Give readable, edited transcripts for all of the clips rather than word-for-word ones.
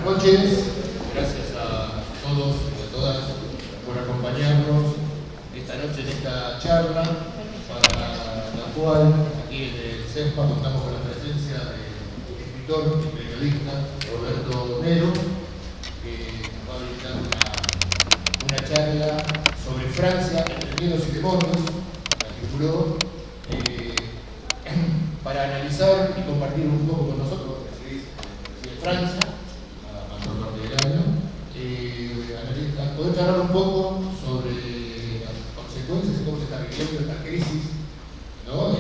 noches, gracias a todos y a todas por acompañarnos esta noche en esta charla, para la cual aquí en el CESPA contamos con la presencia del escritor y periodista Roberto Nero, que nos va a brindar una charla sobre Francia entre miedos y demonios, la tituló, para analizar y compartir un poco con nosotros, de Francia, a mayor parte del año, poder charlar un poco sobre las consecuencias y cómo se está viviendo esta crisis, ¿no?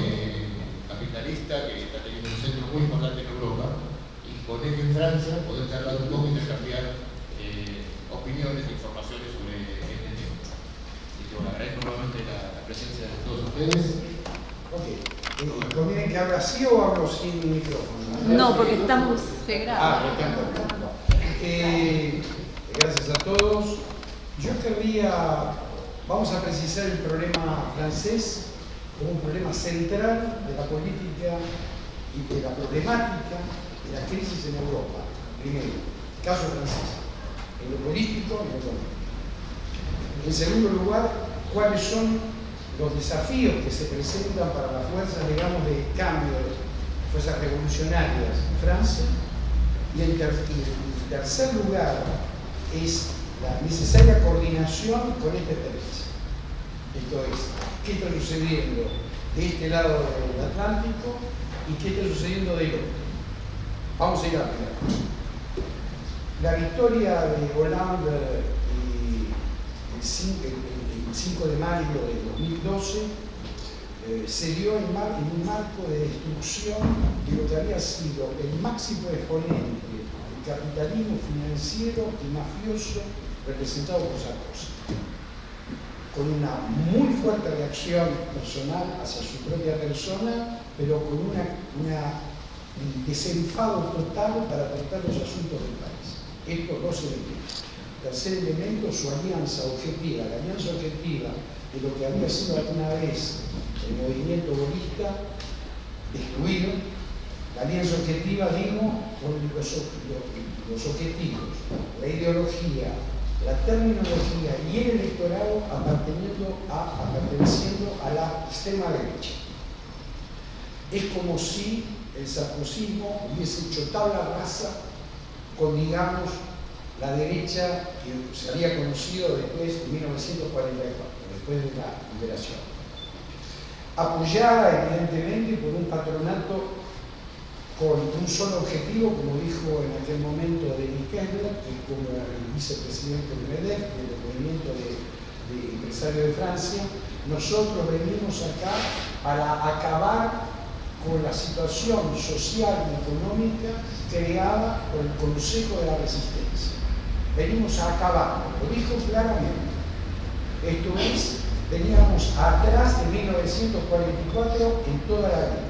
Capitalista que está teniendo un centro muy importante en Europa, y con eje en Francia poder charlar un poco y intercambiar opiniones e informaciones sobre este tema. Así que bueno, agradezco nuevamente la presencia de todos ustedes. Ok. ¿Conviene que hable así o hablo sin micrófono? No, porque estamos pegados. Gracias a todos. Yo vamos a precisar el problema francés como un problema central de la política y de la problemática de la crisis en Europa. Primero, caso francés, en lo político y en lo económico. En segundo lugar, cuáles son los desafíos que se presentan para las fuerzas, digamos, de cambio, fuerzas revolucionarias en Francia. Y en tercer lugar es la necesaria coordinación con esta experiencia. Esto es, ¿qué está sucediendo de este lado del Atlántico y qué está sucediendo del otro? Vamos a ir a mirar. La victoria de Hollande el 5 de mayo de 2012 se dio en un marco de destrucción de lo que había sido el máximo exponente del capitalismo financiero y mafioso representado por Sarkozy, con una muy fuerte reacción personal hacia su propia persona, pero con un desenfado total para tratar los asuntos del país. Estos dos elementos. Tercer elemento, su alianza objetiva, la alianza objetiva de lo que había sido alguna vez el movimiento bolista destruido, la alianza objetiva, digo, con los objetivos, la ideología, la terminología y el electorado perteneciendo a la extrema derecha. Es como si el sarkozismo hubiese hecho tabla rasa con, digamos, la derecha que se había conocido después de 1944, después de la liberación. Apoyada evidentemente por un patronato con un solo objetivo, como dijo en aquel momento Denis Kessler, que como el vicepresidente de MEDEF, del movimiento de empresarios de Francia, nosotros venimos acá para acabar con la situación social y económica creada por el Consejo de la Resistencia. Venimos a acabar, lo dijo claramente. Esto es, veníamos atrás de 1944 en toda la vida.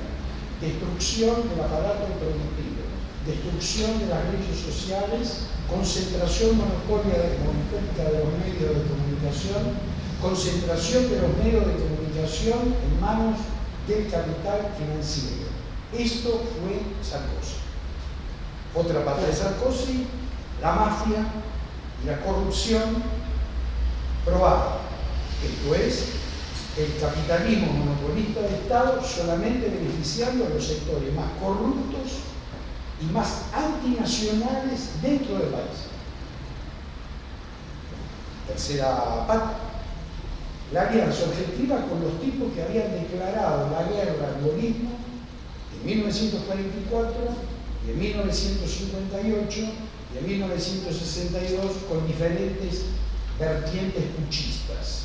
Destrucción del aparato productivo, destrucción de las leyes sociales, concentración monopólica de los medios de comunicación, concentración de los medios de comunicación en manos del capital financiero. Esto fue Sarkozy. Otra parte de Sarkozy, la mafia y la corrupción probada. Esto es, el capitalismo monopolista de Estado solamente beneficiando a los sectores más corruptos y más antinacionales dentro del país. Tercera parte, la alianza objetiva con los tipos que habían declarado la guerra al gaullismo en 1944 y en 1958 y en 1962 con diferentes vertientes puchistas.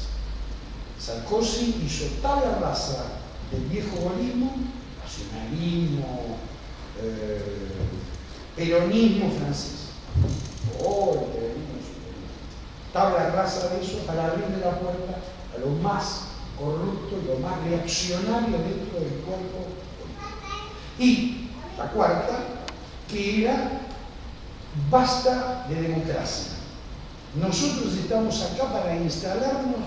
Sarkozy hizo tabla rasa del viejo gaullismo, nacionalismo, peronismo francés. Tabla rasa de eso para abrirle la puerta a lo más corrupto y lo más reaccionario dentro del cuerpo político. Y la cuarta, que era basta de democracia. Nosotros estamos acá para instalarnos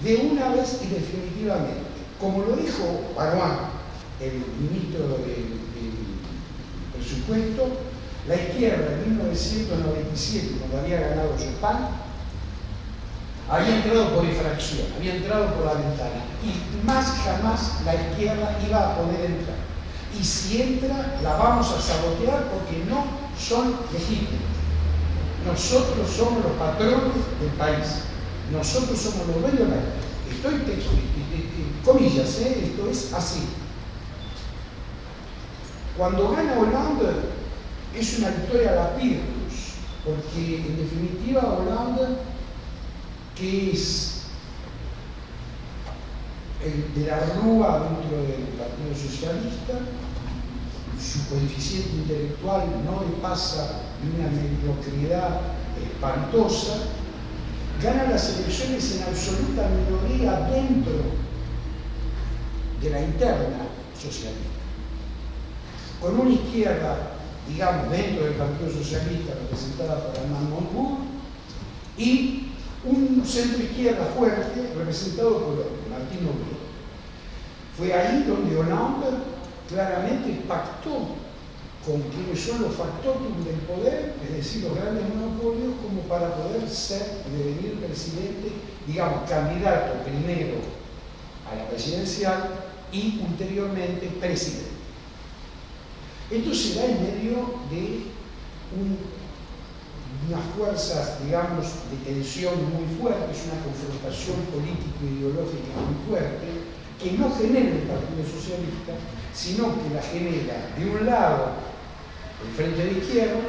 de una vez y definitivamente. Como lo dijo Barouin, el ministro del presupuesto, La izquierda en 1997, cuando había ganado Chopin, había entrado por infracción, había entrado por la ventana, y más jamás la izquierda iba a poder entrar. Y si entra, la vamos a sabotear porque no son legítimos. Nosotros somos los patrones del país. Nosotros somos los dueños del país. Estoy comillas, esto es así. Cuando gana Hollande es una victoria a la Pircus, porque en definitiva Hollande, que es el de la Rúa dentro del Partido Socialista, su coeficiente intelectual no le pasa de una mediocridad espantosa, gana las elecciones en absoluta minoría dentro de la interna socialista, con una izquierda, digamos, dentro del Partido Socialista representada por Armand Montebourg y un centro izquierda fuerte representado por Martín Oviedo. Fue ahí donde Hollande claramente pactó con quienes son los factores del poder, es decir, los grandes monopolios, como para poder ser y devenir presidente, digamos, candidato primero a la presidencial y ulteriormente presidente. Esto se da en medio de unas fuerzas, digamos, de tensión muy fuertes, una confrontación político-ideológica muy fuerte, que no genera el Partido Socialista, sino que la genera de un lado el Frente de Izquierda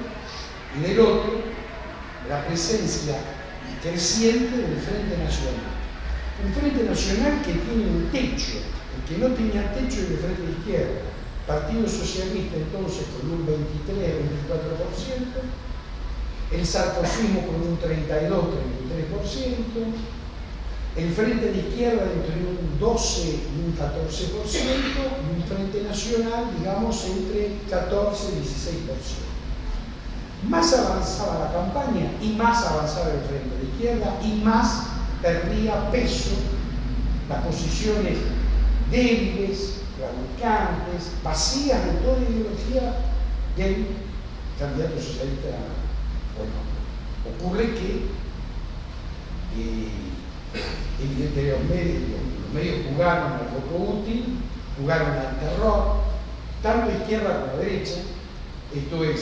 y del otro la presencia creciente del Frente Nacional. Un Frente Nacional que tiene un techo, el que no tenía techo es el Frente de Izquierda. Partido Socialista entonces con un 23-24%, el sarkozismo con un 32-33%, el Frente de Izquierda entre un 12 y un 14%, y un Frente Nacional, digamos, entre 14 y 16%. Más avanzaba la campaña y más avanzaba el Frente de Izquierda y más perdía peso las posiciones débiles, claudicantes, vacías de toda ideología del candidato socialista. Bueno, ocurre que evidentemente los medios jugaron al voto útil, jugaron al terror, tanto izquierda como derecha. Esto es,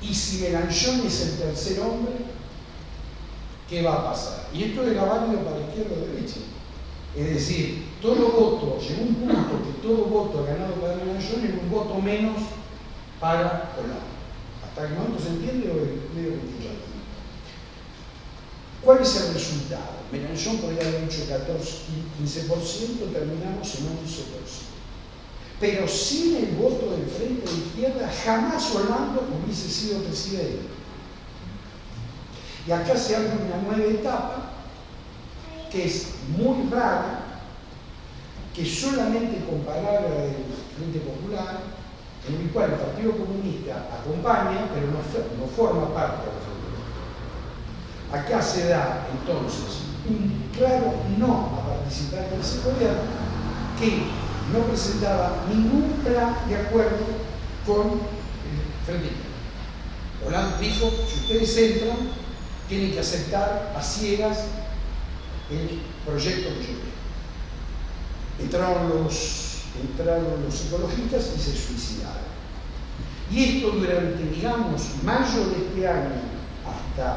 y si Mélenchon es el tercer hombre, ¿qué va a pasar? Y esto era válido para izquierda o derecha. Es decir, todo voto, llegó un punto que todo voto ganado para Mélenchon era un voto menos para Hollande. ¿Hasta el momento se entiende o es medio complicado? ¿Cuál es el resultado? Mélenchon podría haber hecho 14-15%, terminamos en 11%. Pero sin el voto del Frente de Izquierda, jamás Hollande hubiese sido presidente. Y acá se abre una nueva etapa que es muy rara, que solamente comparable a la del Frente Popular, en el cual el Partido Comunista acompaña, pero no forma parte del Frente Popular. Acá se da entonces un claro no a participar en ese gobierno, que no presentaba ningún plan de acuerdo con el Frente Izquierda. Hollande dijo, si ustedes entran, tienen que aceptar a ciegas el proyecto que yo tengo. Entraron los ecologistas y se suicidaron. Y esto durante, digamos, mayo de este año hasta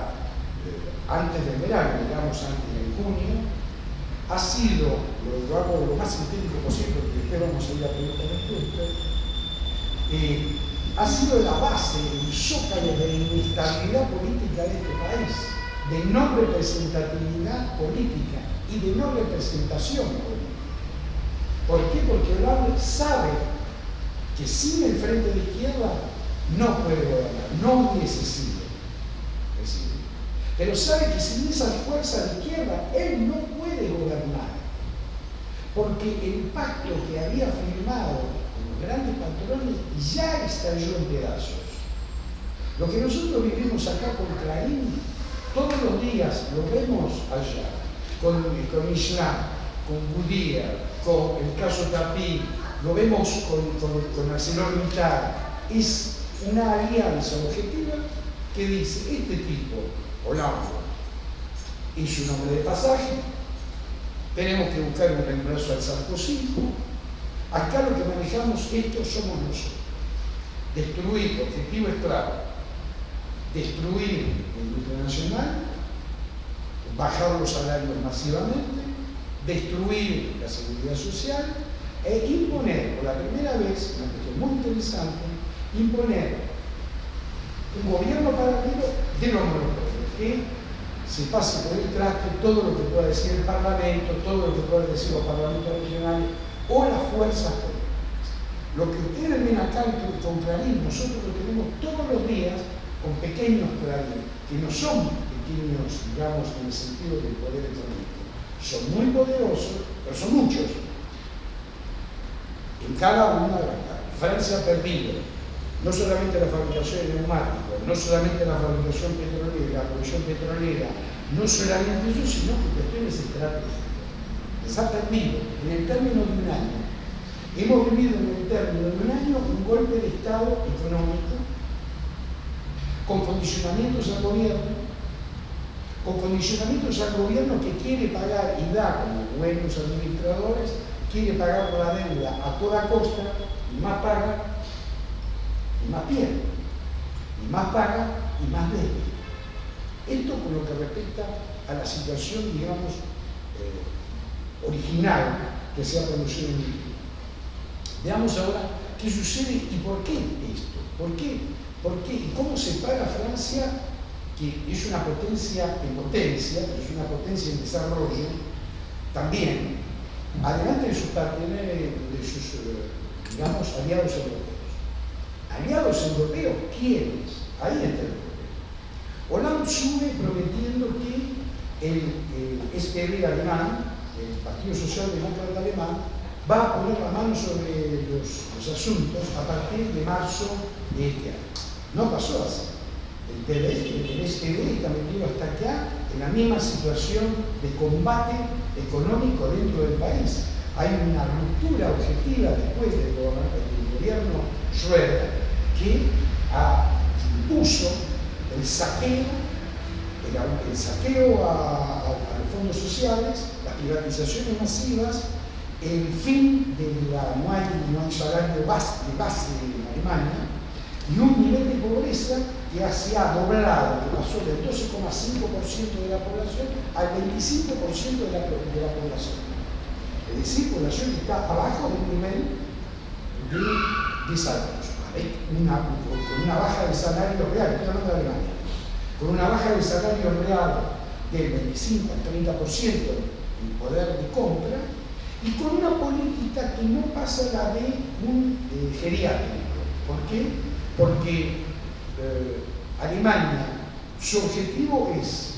antes del verano, digamos antes de junio, ha sido, lo hago lo más sintético posible, porque después vamos a ir a pregunta y respuesta, ha sido la base, el zócalo de la inestabilidad política de este país, de no representatividad política y de no representación política. ¿Por qué? Porque Hollande sabe que sin el Frente de Izquierda no puede gobernar, no hubiese sido presidente. Pero sabe que sin esa fuerza de izquierda él no puede gobernar, porque el pacto que había firmado con los grandes patrones ya estalló en pedazos. Lo que nosotros vivimos acá con Clarín, todos los días lo vemos allá, con Islam, con Goodyear, con el caso Tapie, lo vemos con ArcelorMittal. Es una alianza objetiva que dice, este tipo, Hollande, hizo un hombre de pasaje, tenemos que buscar un reemplazo al Sarkozy. Acá lo que manejamos, estos somos nosotros. Destruir, objetivo es claro, destruir la industria nacional, bajar los salarios masivamente, destruir la seguridad social e imponer, por la primera vez, una cuestión muy interesante, imponer un gobierno paralelo de los monopolios, que se pase por el traste todo lo que pueda decir el Parlamento, todo lo que puedan decir los parlamentos regionales o las fuerzas políticas. Lo que ustedes ven acá con Clarín, nosotros lo tenemos todos los días con pequeños Clarín, que no son pequeños, digamos, en el sentido del poder económico. Son muy poderosos, pero son muchos. En cada una de las casas. Francia ha perdido no solamente la fabricación de neumáticos, no solamente la fabricación petrolera, la producción petrolera, no solamente eso, sino que cuestiones estratégicas. Les ha perdido en el término de un año. Hemos vivido en el término de un año un golpe de Estado económico con condicionamientos al gobierno, que quiere pagar y da como buenos administradores, quiere pagar por la deuda a toda costa, y más paga, y más pierde, y más paga, y más debe. Esto con lo que respecta a la situación, digamos, original que se ha producido en el mundo. Veamos ahora qué sucede y por qué esto. ¿Por qué? ¿Y cómo se paga Francia, que es una potencia en potencia, es una potencia en desarrollo, también, adelante de sus digamos, aliados europeos? ¿Aliados europeos quiénes? Ahí está el problema. Hollande sube prometiendo que el SPD alemán, el Partido Socialdemócrata Alemán, va a poner la mano sobre los asuntos a partir de marzo de este año. No pasó así. El SPD está metido hasta acá en la misma situación de combate económico dentro del país. Hay una ruptura objetiva después del gobierno Schröder que impuso el saqueo a los fondos sociales, las privatizaciones masivas, el fin de no hay salario de base en Alemania y un nivel de pobreza que se ha doblado, que pasó del 12,5% de la población al 25% de la población. Es decir, población que está abajo del nivel de salario. Con una baja de salario real, estoy hablando de Alemania, con una baja de salario real del 25 al 30% en poder de compra y con una política que no pasa la de un geriátrico. ¿Por qué? Porque Alemania, su objetivo es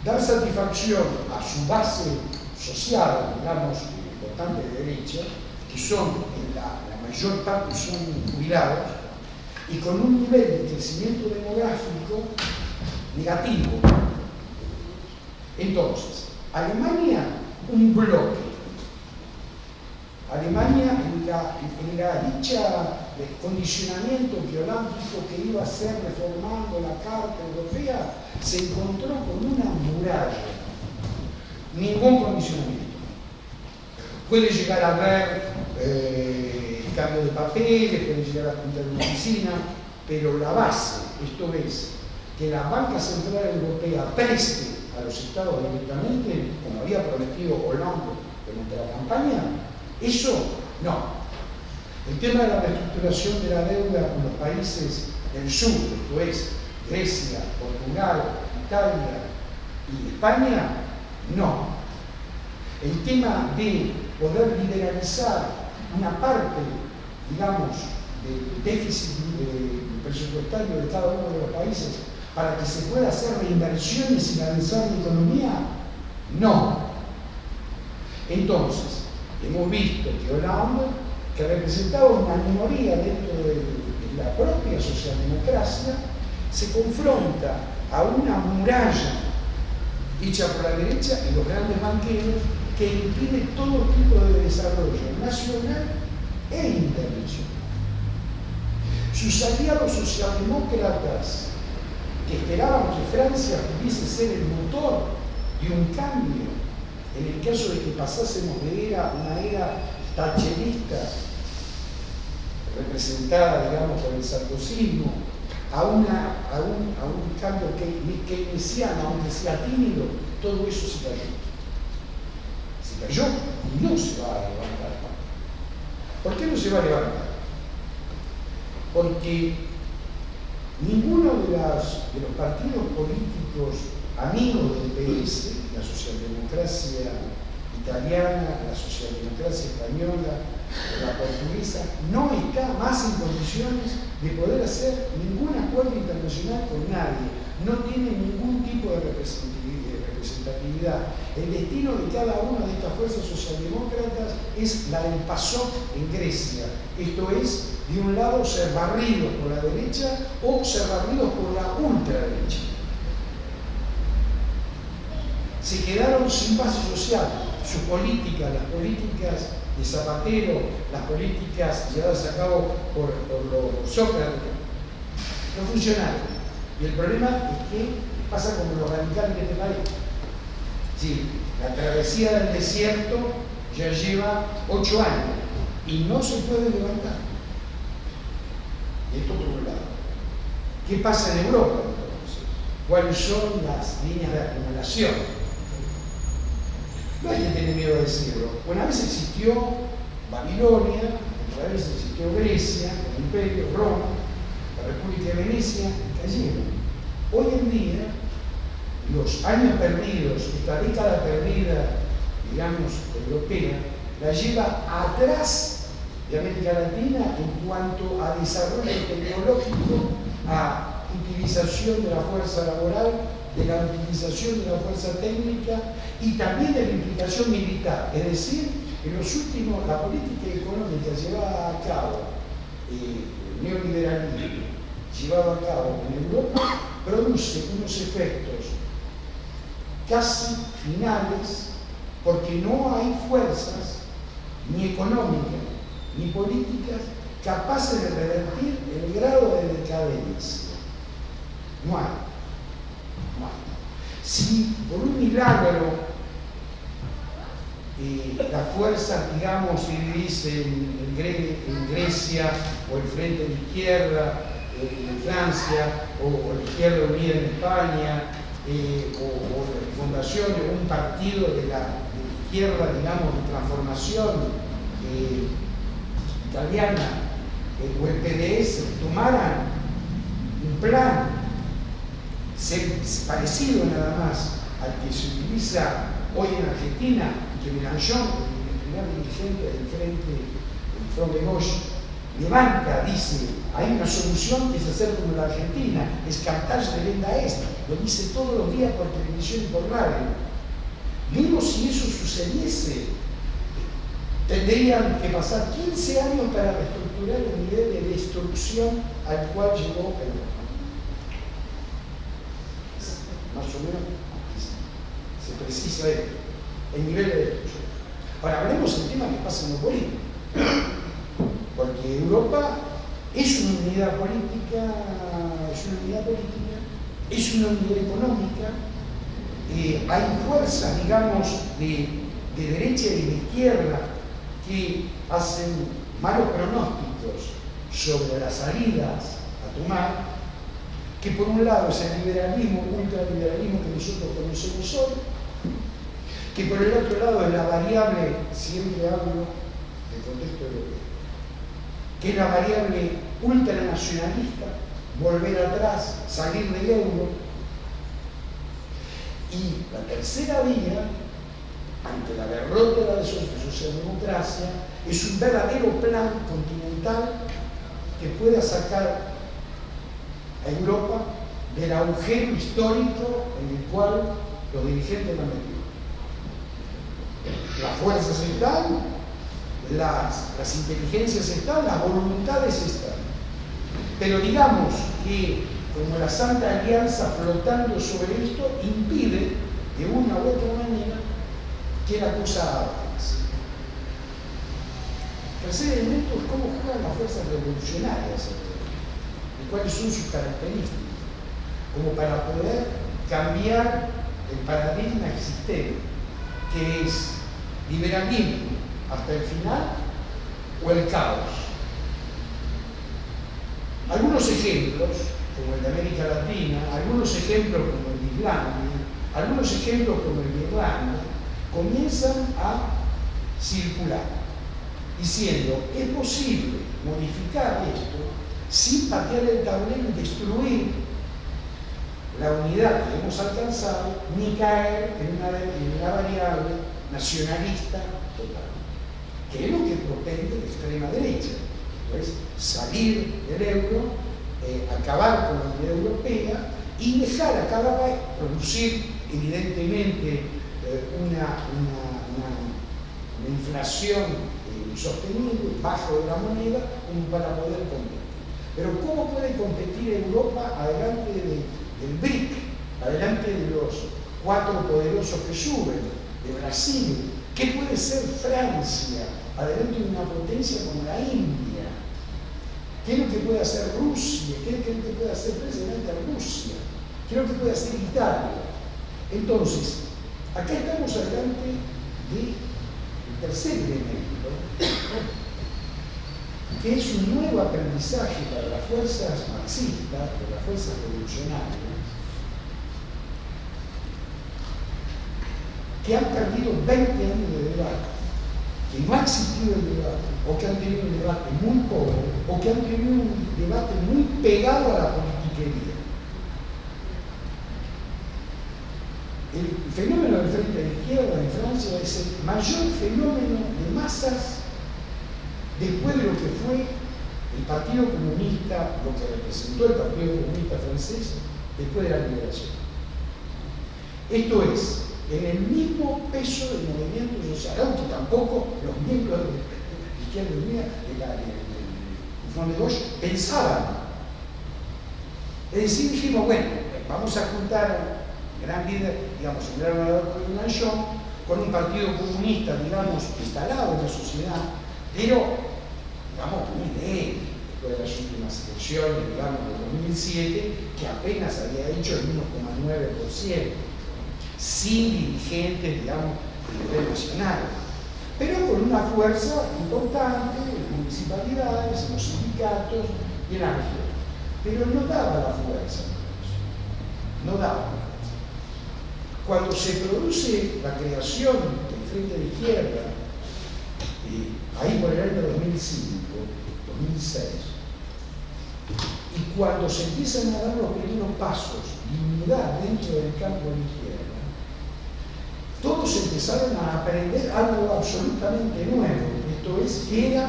dar satisfacción a su base social, digamos, importante de derecha, que son la mayor parte son jubilados, y con un nivel de crecimiento demográfico negativo. Entonces, Alemania, un bloque. Alemania, en la dicha condicionamiento que Hollande dijo que iba a ser reformando la Carta Europea, se encontró con una muralla. Ningún condicionamiento. Puede llegar a haber el cambio de papeles, puede llegar a juntar una oficina, pero la base, esto es, que la Banca Central Europea preste a los estados directamente, como había prometido Hollande durante la campaña, eso no. El tema de la reestructuración de la deuda con los países del sur, esto es, Grecia, Portugal, Italia y España, no. El tema de poder liberalizar una parte, digamos, del déficit presupuestario de cada uno de los países para que se pueda hacer reinversiones y lanzar la economía, no. Entonces, hemos visto que Hollande, que representaba una minoría dentro de la propia socialdemocracia, se confronta a una muralla hecha por la derecha y los grandes banqueros que impide todo tipo de desarrollo nacional e internacional. Sus aliados socialdemócratas, que esperaban que Francia pudiese ser el motor de un cambio, en el caso de que pasásemos de una era thatcherista, representada, digamos, por el sarkozismo, a un cambio keynesiano, aunque sea tímido, todo eso se cayó. Se cayó y no se va a levantar. ¿Por qué no se va a levantar? Porque ninguno de los partidos políticos amigos del PS, la socialdemocracia italiana, la socialdemocracia española, la portuguesa, no está más en condiciones de poder hacer ningún acuerdo internacional con nadie, no tiene ningún tipo de representatividad. El destino de cada una de estas fuerzas socialdemócratas es la del PASOK en Grecia, esto es, de un lado ser barridos por la derecha o ser barridos por la ultraderecha. Se quedaron sin base social, su política, las políticas de Zapatero, las políticas llevadas a cabo por los Sócrates, no funcionaron. Y el problema es que pasa como los radicales de este país. Sí, la travesía del desierto ya lleva 8 años y no se puede levantar. Esto por un lado. ¿Qué pasa en Europa entonces? ¿Cuáles son las líneas de acumulación? No hay que tener miedo de decirlo. Una vez existió Babilonia, otra vez existió Grecia, el Imperio, Roma, la República de Venecia, cayeron. Hoy en día, los años perdidos, esta década perdida, digamos, europea, la lleva atrás de América Latina en cuanto a desarrollo tecnológico, a utilización de la fuerza laboral, de la utilización de la fuerza técnica y también de la implicación militar. Es decir, en los últimos, la política económica llevada a cabo, el neoliberalismo llevado a cabo en Europa, produce unos efectos casi finales porque no hay fuerzas ni económicas ni políticas capaces de revertir el grado de decadencia. No hay. Si por un milagro las fuerzas, digamos, si dice en Grecia o el Frente de Izquierda en Francia o la Izquierda Unida en España o la fundación de un partido de la izquierda, digamos, de transformación italiana o el PDS tomaran un plan parecido nada más al que se utiliza hoy en Argentina, que Mélenchon, el primer dirigente del Front de Gauche, levanta, dice, hay una solución que es hacer como la Argentina, es Cartage de Venda Est, lo dice todos los días por televisión y por radio. Digo, si eso sucediese, tendrían que pasar 15 años para reestructurar el nivel de destrucción al cual llegó Europa. Más o menos se precisa el nivel de destrucción. Ahora hablemos del tema que pasa en lo político, porque Europa es una unidad política, es una unidad económica, hay fuerzas, digamos, de derecha y de izquierda que hacen malos pronósticos sobre las salidas a tomar, que por un lado es el liberalismo, ultraliberalismo que nosotros conocemos hoy, que por el otro lado es la variable, siempre hablo del contexto europeo, que es la variable ultranacionalista, volver atrás, salir del euro, y la tercera vía, ante la derrota de la socialdemocracia, es un verdadero plan continental que pueda sacar a Europa del agujero histórico en el cual los dirigentes la metieron. Las fuerzas están, las inteligencias están, las voluntades están. Pero digamos que como la Santa Alianza flotando sobre esto impide de una u otra manera que la cosa avance. El tercer elemento es cómo juegan las fuerzas revolucionarias. de cuáles son sus características, como para poder cambiar el paradigma existente, que es liberalismo hasta el final o el caos. Algunos ejemplos, como el de América Latina, algunos ejemplos como el de Islandia, algunos ejemplos como el de Irlanda, comienzan a circular, diciendo, es posible modificar esto sin patear el tablero y destruir la unidad que hemos alcanzado, ni caer en una variable nacionalista total, que es lo que propende la extrema derecha, pues salir del euro, acabar con la unidad europea y dejar a cada país producir evidentemente una inflación sostenible, bajo de la moneda, como para poder competir. Pero ¿cómo puede competir Europa adelante del BRIC, adelante de los 4 poderosos que suben, de Brasil? ¿Qué puede ser Francia adelante de una potencia como la India? ¿Qué es lo que puede hacer Rusia? ¿Qué es lo que puede hacer precisamente Rusia? ¿Qué es lo que puede hacer Italia? Entonces, acá estamos adelante del tercer elemento, que es un nuevo aprendizaje para las fuerzas marxistas, para las fuerzas revolucionarias, que han perdido 20 años de debate, que no ha existido el debate, o que han tenido un debate muy pobre, o que han tenido un debate muy pegado a la politiquería. El fenómeno del frente de izquierda en Francia es el mayor fenómeno de masas después de lo que fue el Partido Comunista, lo que representó el Partido Comunista francés después de la liberación. Esto es, en el mismo peso del movimiento social, aunque tampoco los miembros de la Izquierda Unida, del Front de Gauche, pensaban. Es decir, dijimos, bueno, vamos a juntar gran líder, digamos, un gran orador como Mélenchon, con un partido comunista, digamos, instalado en la sociedad, pero, digamos, muy débil, después de las últimas elecciones, digamos, de 2007, que apenas había hecho el 1,9%, sin dirigentes, digamos, a nivel nacional, pero con una fuerza importante en municipalidades, en los sindicatos y en la región. Pero no daba la fuerza, no daba. Cuando se produce la creación del Frente de Izquierda, ahí por el año 2005, 2006, y cuando se empiezan a dar los primeros pasos de unidad dentro del campo de izquierda, todos empezaron a aprender algo absolutamente nuevo. Esto es, que era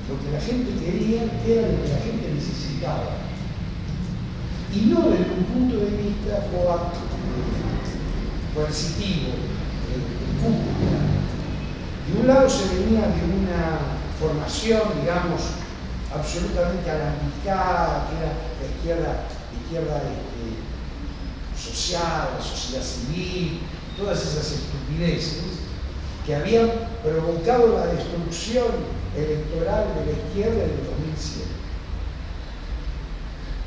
lo que la gente quería, que era lo que la gente necesitaba. Y no desde un punto de vista coercitivo, cúpula. De un lado se venía de una formación, digamos, absolutamente alambicada, que era la izquierda social, la sociedad civil, todas esas estupideces que habían provocado la destrucción electoral de la izquierda en el 2007,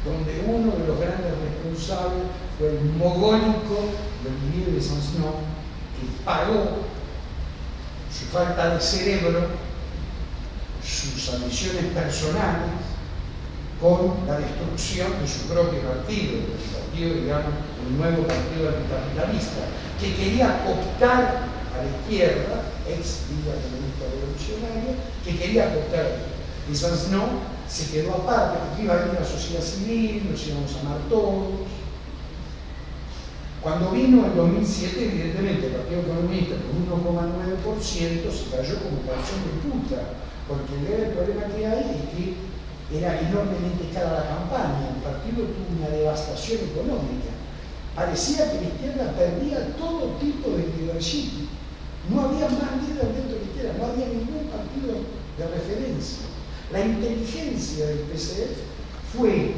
donde uno de los grandes responsables fue el mogólico Olivier de Sanson, que pagó su falta de cerebro, sus ambiciones personales, con la destrucción de su propio partido, el partido, digamos, un nuevo partido anticapitalista, que quería cooptar a la izquierda, ex Liga Comunista Revolucionaria, que quería cooptar a la izquierda. Y Sanson se quedó aparte, porque iba a venir la sociedad civil, nos íbamos a amar todos. Cuando vino en 2007, evidentemente, el Partido Comunista con 1,9% se cayó como canción de puta, porque el gran problema que hay es que era enormemente cara la campaña, el partido tuvo una devastación económica. Parecía que la izquierda perdía todo tipo de leadership. No había más líder dentro de la izquierda, no había ningún partido de referencia. La inteligencia del PCF fue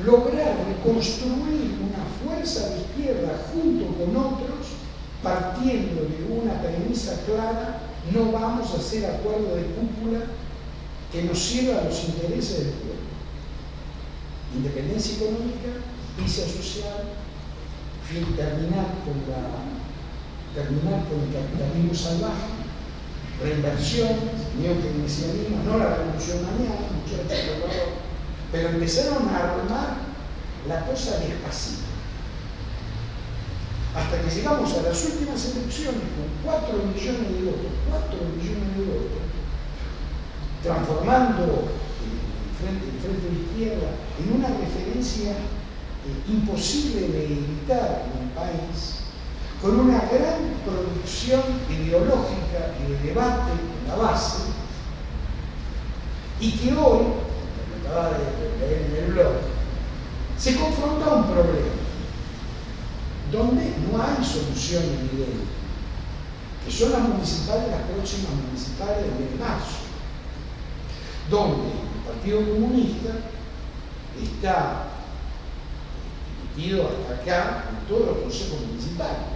lograr reconstruir una fuerza de izquierda junto con otros, partiendo de una premisa clara: no vamos a hacer acuerdo de cúpula que nos sirva a los intereses del pueblo. independencia económica, justicia social, terminar con el capitalismo salvaje, reinversión, neokeynesianismo, no la revolución mañana, pero empezaron a armar la cosa despacito. Hasta que llegamos a las últimas elecciones con 4 millones de votos, transformando el frente de izquierda en una referencia imposible de evitar en el país, con una gran producción ideológica y de debate en la base, y que hoy, como acaba de leer en el blog, se confronta a un problema donde no hay solución evidente, que son las municipales, las próximas municipales del mes de marzo, donde el Partido Comunista está metido hasta acá en todos los consejos municipales,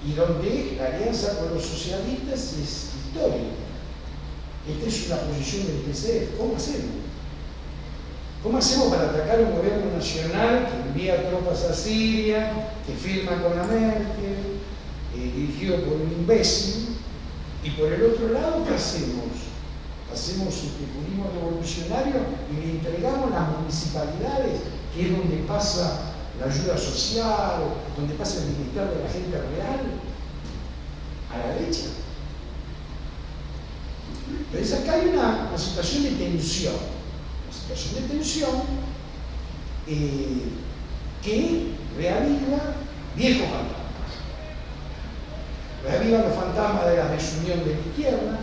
y donde la alianza con los socialistas es histórica. Esta es una posición del PCF. ¿Cómo hacemos? ¿Cómo hacemos para atacar un gobierno nacional que envía tropas a Siria, que firma con la Merkel, dirigido por un imbécil? Y por el otro lado, ¿qué hacemos? Hacemos populismo revolucionario y le entregamos las municipalidades, que es donde pasa la ayuda social, donde pasa el bienestar de la gente real, a la derecha. Entonces acá hay una situación de tensión. Que reaviva viejos fantasmas. Reaviva los fantasmas de la desunión de la izquierda,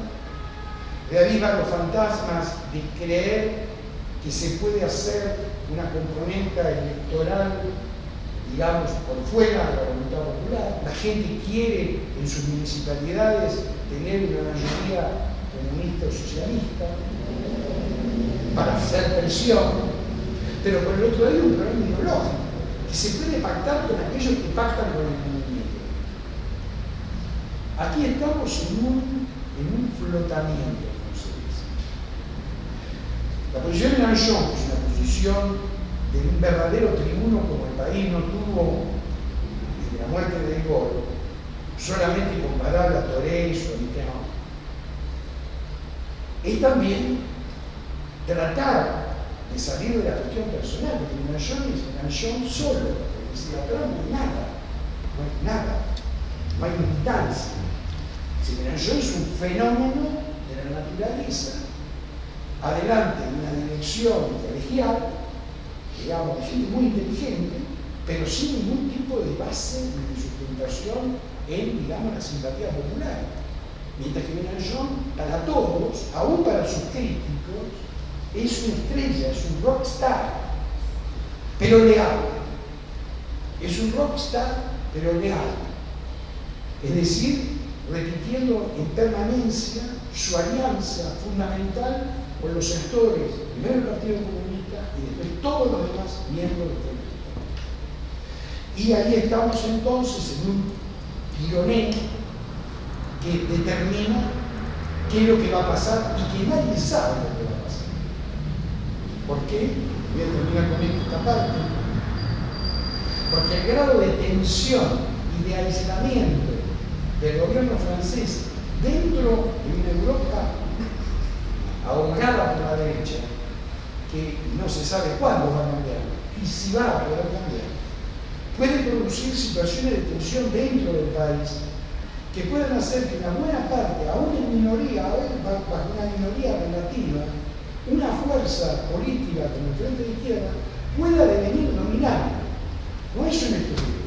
reaviva los fantasmas de creer que se puede hacer una componente electoral, digamos, por fuera de la voluntad popular. La gente quiere en sus municipalidades tener una mayoría comunista o socialista para hacer presión, pero por el otro lado hay un problema ideológico, que se puede pactar con aquellos que pactan con el movimiento. Aquí estamos en un flotamiento, como se dice. La posición de Mélenchon, que es una posición de un verdadero tribuno como el país no tuvo desde la muerte de De Gaulle, solamente comparable a Torres o a Mitterrand, es también tratar de salir de la cuestión personal, porque Mélenchon solo, porque si atrás no hay nada, no hay militancia. Si Mélenchon es un fenómeno de la naturaleza, adelante en una dirección colegial, digamos, de gente muy inteligente, pero sin ningún tipo de base ni de sustentación en, digamos, la simpatía popular. Mientras que Mélenchon, para todos, aún para sus críticos, es una estrella, es un rockstar, pero leal. Es un rockstar, pero leal. Es decir, repitiendo en permanencia su alianza fundamental con los sectores, primero el Partido Comunista y después todos los demás miembros del Partido. Y ahí estamos entonces en un tironeo que determina qué es lo que va a pasar y que nadie sabe lo que va a pasar. ¿Por qué? Voy a terminar con esta parte. Porque el grado de tensión y de aislamiento del gobierno francés dentro de una Europa ahogada por la derecha, que no se sabe cuándo va a cambiar y si va a poder cambiar, puede producir situaciones de tensión dentro del país que pueden hacer que una buena parte, aún en minoría, bajo una minoría relativa, una fuerza política como el Frente de Izquierda pueda devenir dominante. No es un estudio.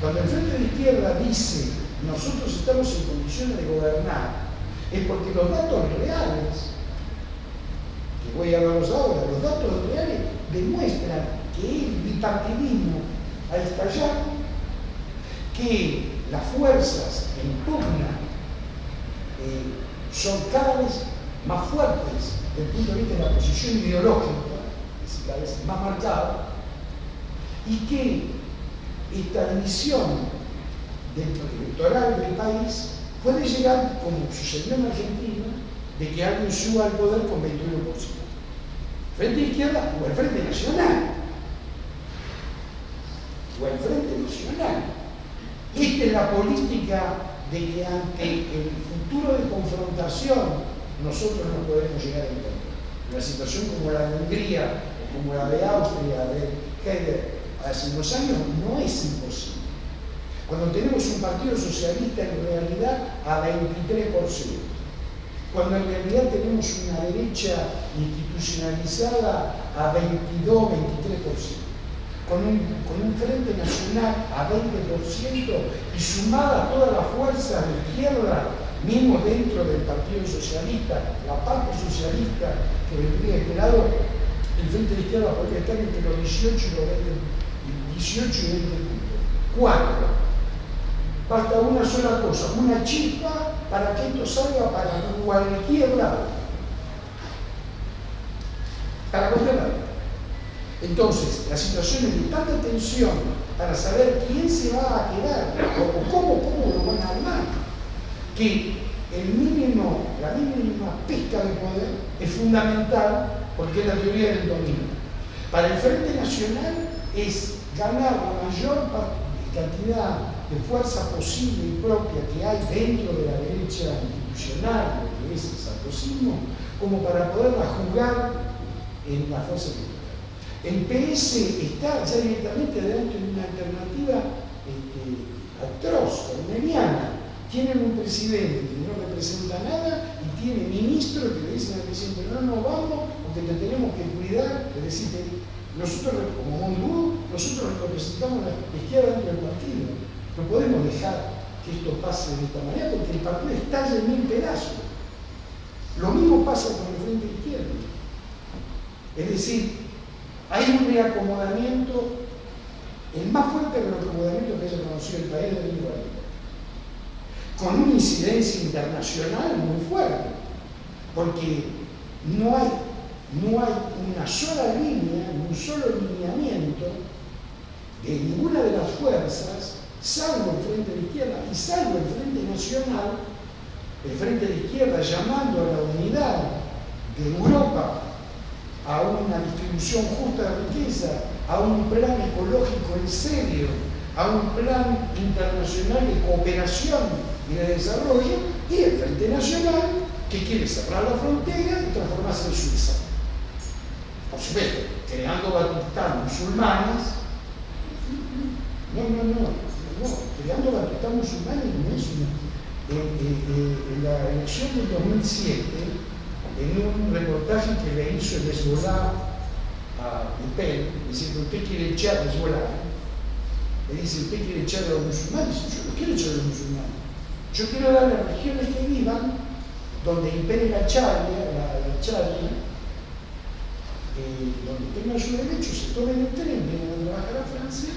Cuando el Frente de Izquierda dice nosotros estamos en condiciones de gobernar, es porque los datos reales, que voy a hablaros ahora, los datos reales demuestran que el bipartidismo ha estallado, que las fuerzas que impugnan son cada vez más fuertes desde el punto de vista de la posición ideológica, es cada vez más marcada, y que esta división electoral del país puede llegar, como sucedió en Argentina, de que alguien suba al poder con 21%. Frente de Izquierda o el Frente Nacional. O el Frente Nacional. Esta es la política de que ante el futuro de confrontación nosotros no podemos llegar a entender. Una situación como la de Hungría o como la de Austria, de Hegel, hace unos años, no es imposible. Cuando tenemos un partido socialista en realidad a 23%, cuando en realidad tenemos una derecha institucionalizada a 22-23%, con un Frente Nacional a 20% y sumada todas las fuerzas de izquierda, mismo dentro del Partido Socialista, la parte socialista que vendría de este lado, el Frente de Izquierda podría estar entre los 18 y los 18 y 20 puntos. 4. Basta una sola cosa, una chispa para que esto salga para cualquier lado. Para cualquier lado. Entonces, la situación es de tanta tensión para saber quién se va a quedar o cómo lo van a armar, que la mínima pizca de poder es fundamental porque es la teoría del dominio. Para el Frente Nacional es ganar la mayor cantidad de fuerza posible y propia que hay dentro de la derecha institucional, lo que es el sarkozismo, como para poderla jugar en la fuerza política. El PS está ya directamente delante de una alternativa atroz, corneliana. Tienen un presidente que no representa nada y tiene ministros que le dicen al presidente: no nos vamos porque te tenemos que cuidar. Es decir, nosotros, como Mondú, nosotros representamos la izquierda dentro del partido. No podemos dejar que esto pase de esta manera porque el partido estalla en 1000 pedazos. Lo mismo pasa con el Frente de Izquierda. Es decir, hay un reacomodamiento, el más fuerte reacomodamiento que haya conocido el país de 2040, con una incidencia internacional muy fuerte, porque no hay una sola línea, un solo lineamiento de ninguna de las fuerzas, salvo el Frente de Izquierda y salvo el Frente Nacional, el Frente de Izquierda llamando a la unidad de Europa, a una distribución justa de riqueza, a un plan ecológico en serio, a un plan internacional de cooperación y de desarrollo, y el Frente Nacional que quiere cerrar la frontera y transformarse en Suiza. Por supuesto, creando batután musulmanes. No, creando batután musulmanes no es una. En la elección del 2007, en un reportaje que le hizo el Hezbollah a Le Pen, diciendo: usted quiere echar a Hezbollah, le dice: usted quiere echar a los musulmanes. Yo no quiero echar a los musulmanes, yo quiero dar a las regiones que vivan donde impere la charia, donde tengan sus derechos, se tomen el tren, vengan a trabajar a Francia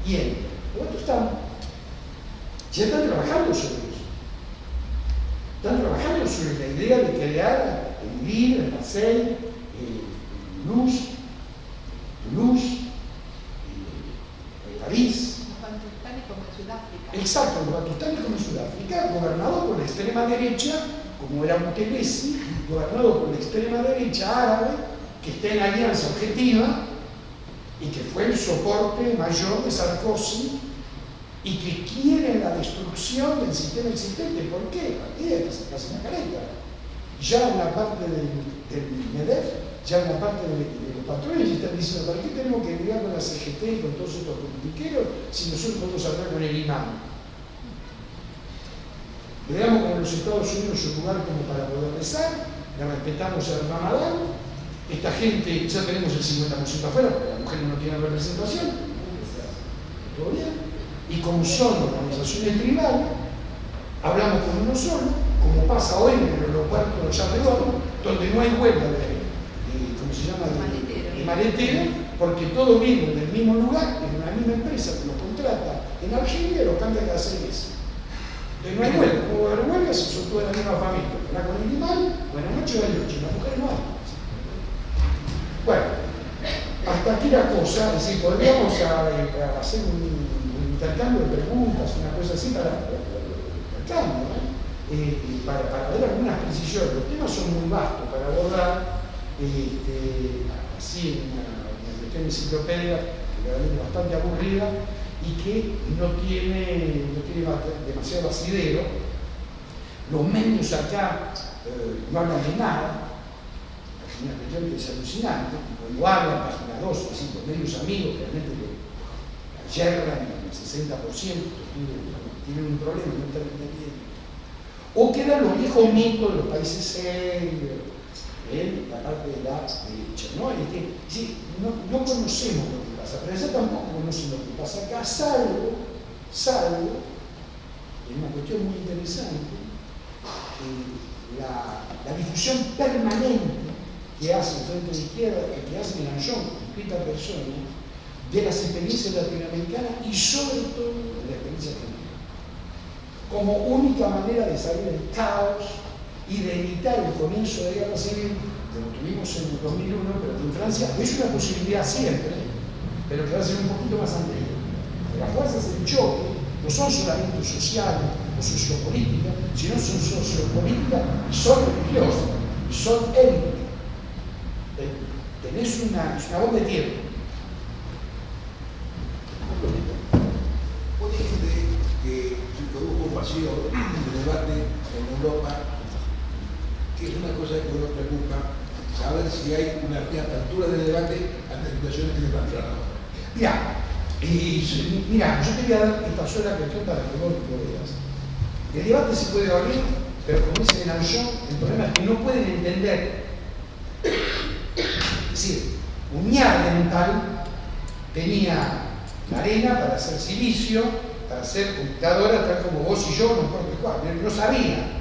y entren. ¿Cuánto están? Ya están trabajando sobre eso. Están trabajando sobre la idea de crear en Lille, en Marseille, Toulouse, París. Los bantustanes como en Sudáfrica. Exacto, los bantustanes como en Sudáfrica, gobernado por la extrema derecha, como era Buthelezi, gobernado por la extrema derecha árabe, que está en alianza objetiva y que fue el soporte mayor de Sarkozy y que quiere la destrucción del sistema existente. ¿Por qué? ¿Para qué? Que se pase una careta. Ya en la parte del MEDEF, ya en la parte de los patrones, están diciendo: ¿para qué tenemos que lidiar con la CGT y con todos estos politiqueros si nosotros podemos hablar con el imán? Le damos como en los Estados Unidos un lugar como para poder rezar, le respetamos el Ramadán. Esta gente, ya tenemos el 50% afuera, porque las mujeres no tienen representación. ¿Todo bien? Y como son organizaciones tribales, hablamos con uno solo, como pasa hoy en el aeropuerto de Charleroi, donde no hay huelga ¿cómo se llama? De maletero, porque todos vienen del mismo lugar, en una misma empresa que los contrata en Argelia y los cambia cada 6 meses. Entonces no hay huelga, como va a haber huelga, si son toda la misma familia. La con el animal, buenas noches, buenas noches, las mujeres no hay. Bueno, hasta aquí la cosa, es decir, podríamos hacer un intercambio de preguntas, una cosa así para ver algunas precisiones. Los temas son muy vastos para abordar, así una cuestión enciclopedia realmente bastante aburrida y que no tiene demasiado asidero. Los medios acá no hablan de nada, es una cuestión que es alucinante. Cuando hablan, página 2, así, los medios amigos realmente la yerran el 60%, tienen un problema, no están entendiendo. O quedan los viejos mitos de los países serios, la parte de la derecha, ¿no? Es que sí, no conocemos lo que pasa, pero ella tampoco conoce lo que pasa acá, salvo, es una cuestión muy interesante, la difusión permanente que hace el Frente de Izquierda, que hace Mélenchon, distintas personas, de las experiencias latinoamericanas y sobre todo de la experiencia argentina, como única manera de salir del caos y de evitar el comienzo de la guerra civil, que lo tuvimos en el 2001, pero que en Francia es una posibilidad siempre, pero que va a ser un poquito más anterior. Las fuerzas del choque no son solamente sociales o sociopolíticas, sino son sociopolíticas y son religiosas, y son étnicas. Tenés una bomba de tiempo. Vos dijiste que se produjo un vacío de debate en Europa, que es una cosa que nos preocupa, saber si hay una apertura del debate ante situaciones que se plantean. Mira, yo te voy a dar esta sola cuestión para que vos lo veas. El debate se puede abrir, pero como dice Mélenchon, el problema es que no pueden entender. Es decir, Uniardental tenía la arena para hacer silicio, para hacer computadora, tal como vos y yo, no importa cuál, pero no sabía.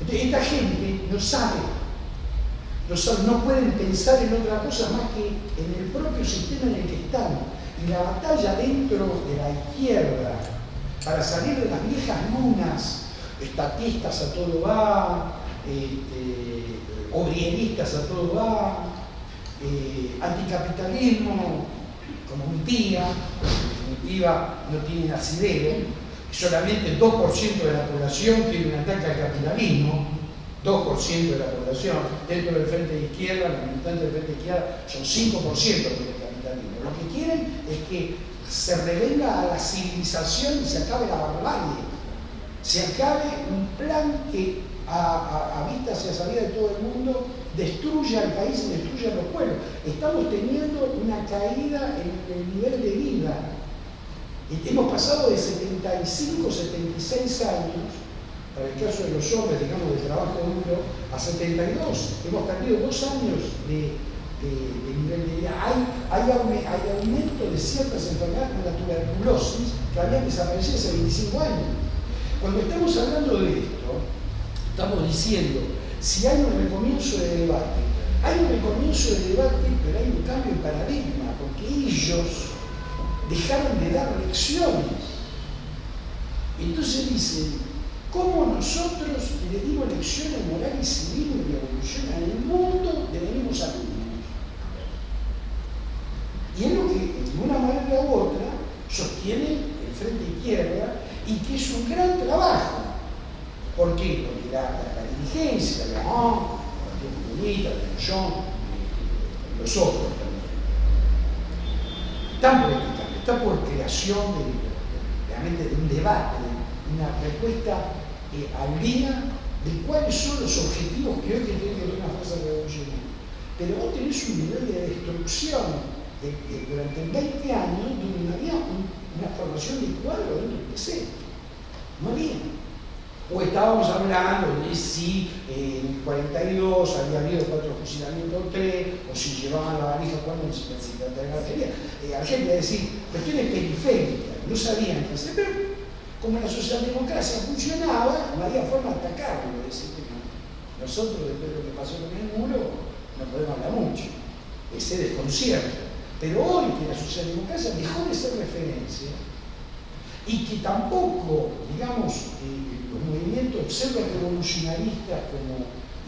Entonces, esta gente no sabe, no pueden pensar en otra cosa más que en el propio sistema en el que están. Y la batalla dentro de la izquierda para salir de las viejas lunas, estatistas a todo va, obrieristas a todo va, anticapitalismo, como mi tía, en definitiva no tiene asidero, solamente el 2% de la población tiene un ataque al capitalismo, 2% de la población, dentro del Frente de Izquierda, los militantes del Frente de Izquierda son 5% del capitalismo. Lo que quieren es que se revenga a la civilización y se acabe la barbarie, se acabe un plan que a vista hacia salida de todo el mundo destruya al país y destruya a los pueblos. Estamos teniendo una caída en el nivel de vida. Hemos pasado de 75, 76 años, para el caso de los hombres, digamos, de trabajo duro, a 72. Hemos perdido 2 años de nivel de vida. Hay aumento de ciertas enfermedades como la tuberculosis que habían desaparecido hace 25 años. Cuando estamos hablando de esto, estamos diciendo, si hay un recomienzo de debate, pero hay un cambio de paradigma, porque ellos dejaron de dar lecciones. Entonces dicen, ¿cómo nosotros le dimos lecciones morales y civiles de revolución en el mundo devenimos alumnos? Y es lo que, de una manera u otra, sostiene el Frente de Izquierda y que es un gran trabajo. ¿Por qué? Porque la dirigencia, el Partido Comunista, el Mélenchon, los otros también, están practicando, está por creación realmente de un debate, una respuesta al día de cuáles son los objetivos que hoy tiene que tener una fuerza revolucionaria. Pero vos tenés un nivel de destrucción durante 20 años donde no había una formación de cuadro dentro del PC. No había. O estábamos hablando de si en el 42 había habido 4 fusilamientos o 3, o si llevaban la valija cuando necesitaban de la arteria. Argentina, es decir, cuestiones periféricas, no sabían qué hacer, pero como la socialdemocracia funcionaba, no había forma de atacarlo. Es decir, nosotros, después de lo que pasó con el muro, no podemos hablar mucho, ese desconcierto. Pero hoy que la socialdemocracia dejó de ser referencia y que tampoco, digamos, los movimientos pseudo-revolucionaristas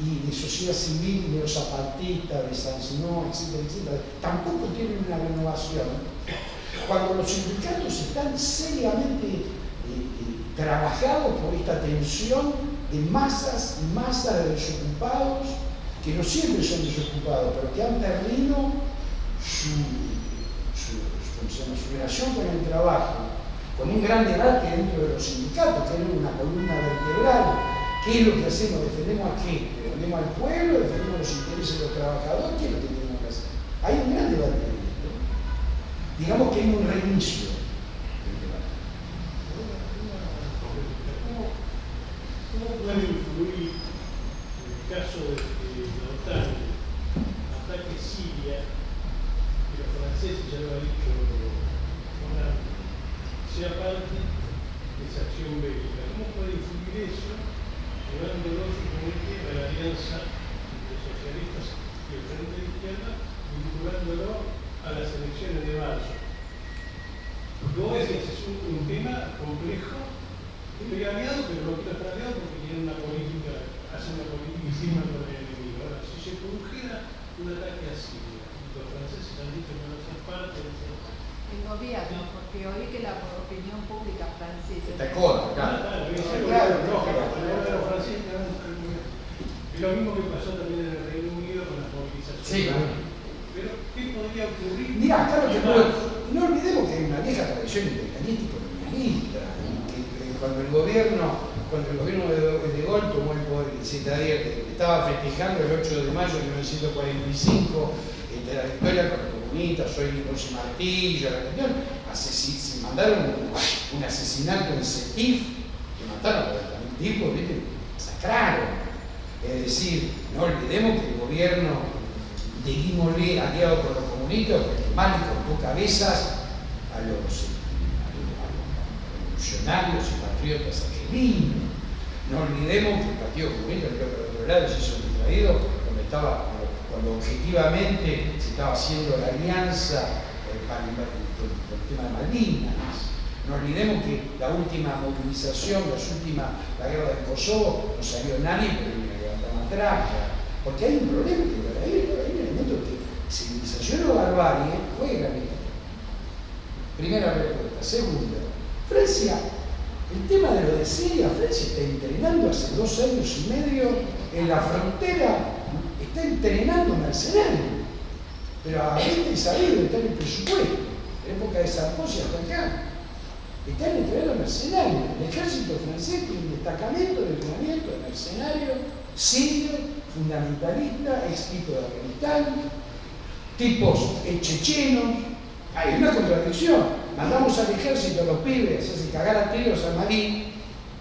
y de sociedad civil, de los zapatistas, de Sanzinó, etcétera, tampoco tienen una renovación. Cuando los sindicatos están seriamente trabajados por esta tensión de masas y masas de desocupados que no siempre son desocupados, pero que han perdido su relación con el trabajo, con un gran debate dentro de los sindicatos, que es una columna vertebral. ¿Qué es lo que hacemos? ¿Defendemos a qué? ¿Defendemos al pueblo? ¿Defendemos los intereses de los trabajadores? ¿Qué es lo que tenemos que hacer? Hay un gran debate en esto. Digamos que hay un reinicio del debate. ¿Cómo puede influir en el caso de la OTAN, ataque Siria, que los franceses, ya lo ha dicho Morán, sea parte de esa acción bélica? ¿Cómo puede influir eso, llevándolo suponete a la alianza entre socialistas y el Frente de Izquierda, vinculándolo a las elecciones de marzo? Porque vos decís, es un tema complejo. Estoy aliado, pero no quiero estar aliado porque tiene una política, hace una política y firma con el enemigo. Ahora, si se produjera un ataque a Siria, los franceses han dicho que no son parte de ese El gobierno, porque oí que la opinión pública francesa. Está coda, claro, los franceses es lo mismo que pasó también en el Reino Unido con las movilizaciones. Sí, pero ¿qué podría ocurrir? Mirá, claro que no olvidemos que hay una vieja tradición integralista que cuando el gobierno de Gaulle tomó el poder, estaba festejando el 8 de mayo de 1945 la victoria con los comunistas, hoy José Martillo, la cuestión, se mandaron un asesinato en Setif, que mataron a un tipo, ¿viste? Masacraron. Es decir, no olvidemos que el gobierno de Guy Mollet, aliado con los comunistas, más le cortó cabezas a los revolucionarios y patriotas argentinos. No olvidemos que el Partido Comunista, por otro lado, se hizo distraído cuando objetivamente se estaba haciendo la alianza para el tema de Malvinas. No olvidemos que la última movilización, la guerra del Kosovo, no salió nadie pero levantó matraca. Porque hay un problema, que hay un elemento que civilización o barbarie juegan esto. Primera respuesta. Segunda, Francia, el tema de lo de Siria, Francia está entrenando hace 2 años y medio en la frontera. Está entrenando mercenarios, pero a gente sabido está en el presupuesto, en época de Sarkozy hasta acá. Están entrenando mercenarios. El ejército francés tiene un destacamento de entrenamiento de mercenarios sirios, fundamentalistas, ex tipo de Afganistán, tipos chechenos. Hay una contradicción. Mandamos al ejército a los pibes a hacerse cagar a tiros al Malí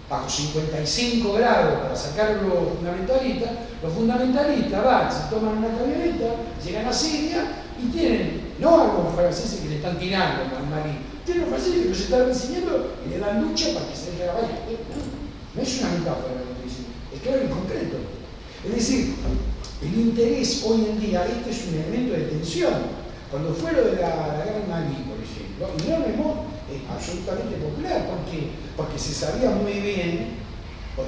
bajo 55 grados para sacar a los fundamentalistas. Los fundamentalistas van, se toman una camioneta, llegan a Siria y tienen, no a los franceses que le están tirando al Malí, tienen los franceses que los están enseñando y le dan lucha para que se deje la valla. No es una metáfora lo que dicen, es claro y concreto. Es decir, el interés hoy en día, este es un elemento de tensión. Cuando fue lo de la guerra en Malí, por ejemplo, y no Remont es absolutamente popular, porque se sabía muy bien lo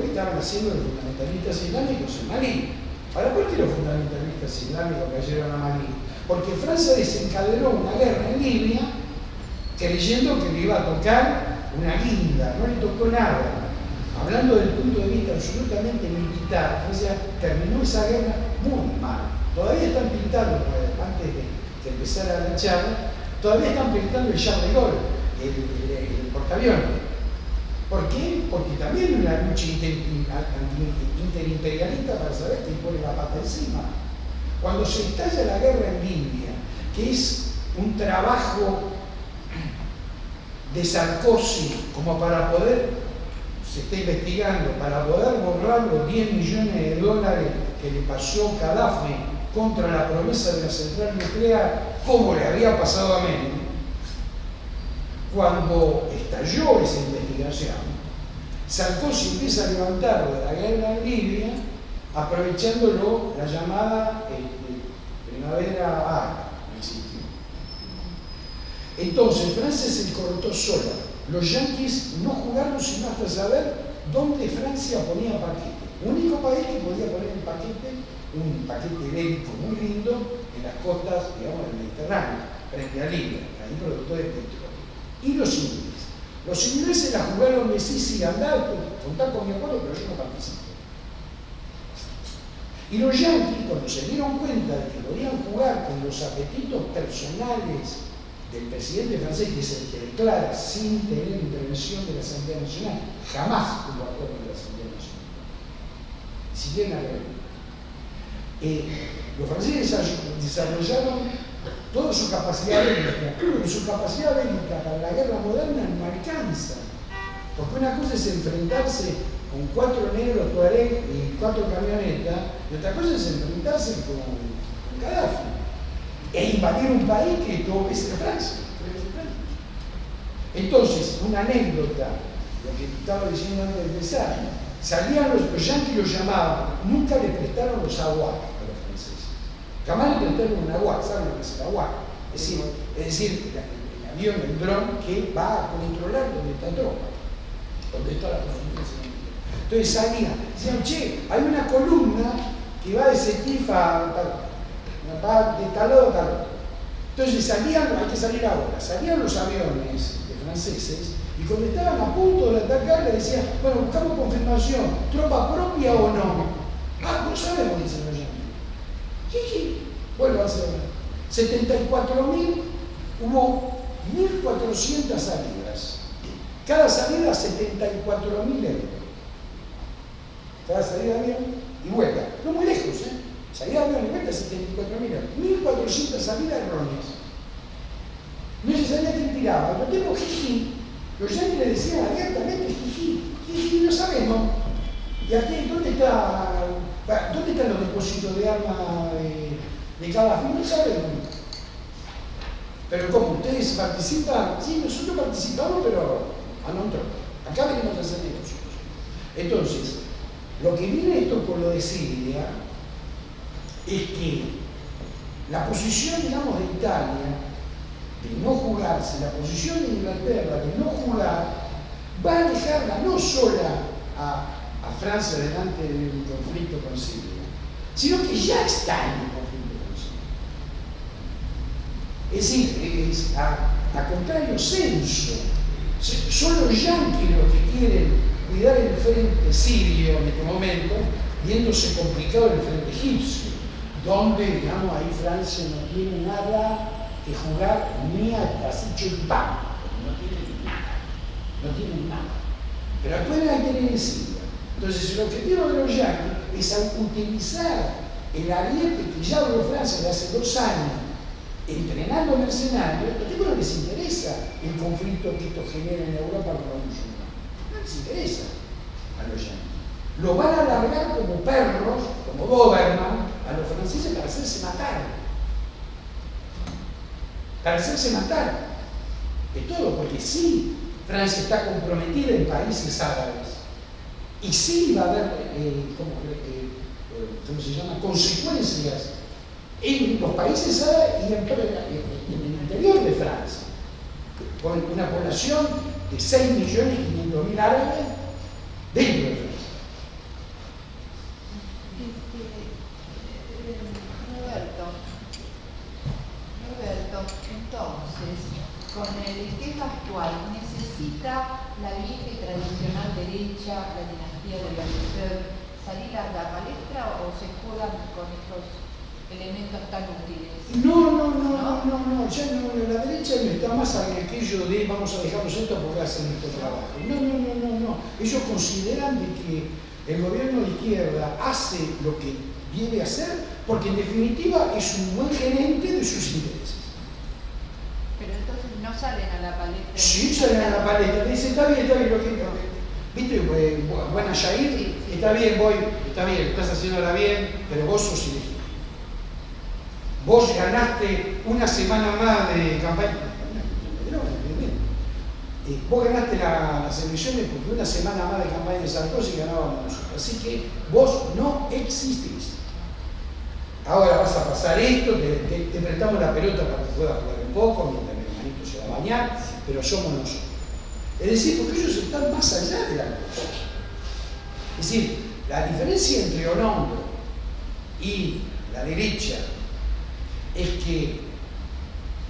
que estaban haciendo los fundamentalistas islámicos en Malí. Ahora, ¿por qué los fundamentalistas islámicos cayeron a Malí? Porque Francia desencadenó una guerra en Libia creyendo que le iba a tocar una guinda, no le tocó nada. Hablando del punto de vista absolutamente militar, Francia terminó esa guerra muy mal. Todavía están pintando, antes de que empezara la charla, todavía están pintando el Charles de Gaulle, el portaaviones. ¿Por qué? Porque también una lucha interimperialista para saber quién pone la pata encima. Cuando se estalla la guerra en Libia, que es un trabajo de Sarkozy, como para poder, se está investigando, para poder borrar los 10 millones de dólares que le pasó Gaddafi contra la promesa de la central nuclear, como le había pasado a Menem. Cuando estalló esa investigación, Sarkozy empieza a levantarlo de la guerra en Libia, aprovechándolo la llamada primavera árabe, no existió. Entonces Francia se cortó sola. Los yanquis no jugaron sino hasta saber dónde Francia ponía paquete. El único país que podía poner el paquete, un paquete bélico muy lindo, en las costas, digamos, del Mediterráneo, frente a Libia, ahí productores de petróleo. Y los ingleses. Los ingleses la jugaron de sí, andar, contar con mi acuerdo, pero yo no participé. Y los yanquis, cuando se dieron cuenta de que podían jugar con los apetitos personales del presidente francés, que se declara sin tener intervención de la Asamblea Nacional, jamás hubo acuerdo de la Asamblea Nacional, si bien los franceses desarrollaron toda su capacidad bélica, pero su capacidad bélica para la guerra moderna no alcanza, porque una cosa es enfrentarse con 4 negros Tuareg y 4 camionetas, y otra cosa es enfrentarse con Gaddafi e invadir un país que tuvo que ser Francia. Entonces, una anécdota, lo que estaba diciendo antes de empezar, salían los yanquis, los llamaban, nunca le prestaron los aguas a los franceses, jamás le prestaron un agua. ¿Saben lo que es el agua? Es decir, el avión, el dron que va a controlar dónde está la tropa, dónde está la profundidad. Entonces salían, decían, che, hay una columna que va de Setif a tal, va de tal lado a tal otro. Entonces salían, hay que salir ahora, salían los aviones de franceses y cuando estaban a punto de atacar le decían, bueno, buscamos confirmación, tropa propia o no. Ah, no sabemos, dicen los yanquis. Vuelvo a hacer 74.000, hubo 1.400 salidas. Cada salida 74.000 euros. Cada salida de avión y vuelta. No muy lejos, ¿eh? Salida de avión y vuelta 74.000 euros. 1.400 salidas erróneas. No se sabía quién tiraba. Lo tengo jiji. Los yanquis le decían abiertamente jiji. Jiji, no sabemos. ¿Y aquí dónde están los depósitos de armas de cada fin? No sabemos. Pero como ustedes participan, sí, nosotros participamos, pero a nosotros. Acá venimos a hacer negocios. Entonces, lo que viene esto con lo de Siria es que la posición, digamos, de Italia de no jugarse, la posición de Inglaterra de no jugar, va a dejarla no sola a Francia delante del conflicto con Siria, sino que ya está en el conflicto con Siria. Es decir, a contrario censo, son los yanquis los que quieren cuidar el frente sirio en este momento, viéndose complicado el frente egipcio, donde, digamos, ahí Francia no tiene nada que jugar ni a hecho el pan, no tienen nada. Pero después la tienen en Siria. Entonces, el objetivo de los yanquis es utilizar el ariete que ya logró Francia de hace 2 años, entrenando mercenarios. A los tipos no les interesa el conflicto que esto genera en Europa con los musulmanes. No les interesa a los yanquis. Lo van a alargar como perros, como Doberman, a los franceses para hacerse matar. Para hacerse matar. De todo, porque sí, Francia está comprometida en países árabes. Y sí va a haber, ¿cómo se llama?, consecuencias en los países árabes y en el interior de Francia. Con una población de 6.500.000 árabes dentro de Francia. Roberto, entonces, con el esquema actual, ¿necesita la vieja y tradicional derecha, la dinastía de Lannister, salir a la palestra o se juegan con estos elementos tan útiles? No, ya no, la derecha no está más en aquello de vamos a dejarnos esto porque hacen nuestro trabajo. No. Ellos consideran de que el gobierno de izquierda hace lo que debe hacer porque en definitiva es un buen gerente de sus intereses. Pero entonces no salen a la palestra. Sí, salen a la palestra, dicen está bien, lo que ¿viste? Buena Jair, sí. Está bien, estás haciéndola bien, pero vos sos elegido. Vos ganaste una semana más de campaña. Vos ganaste las elecciones porque una semana más de campaña de Sarkozy ganábamos nosotros. Así que vos no existís. Ahora vas a pasar esto, te prestamos la pelota para que puedas jugar un poco, mientras mi hermanito se va a bañar, pero somos nosotros. Es decir, porque ellos están más allá de la cosa. Es decir, la diferencia entre Hollande y la derecha es que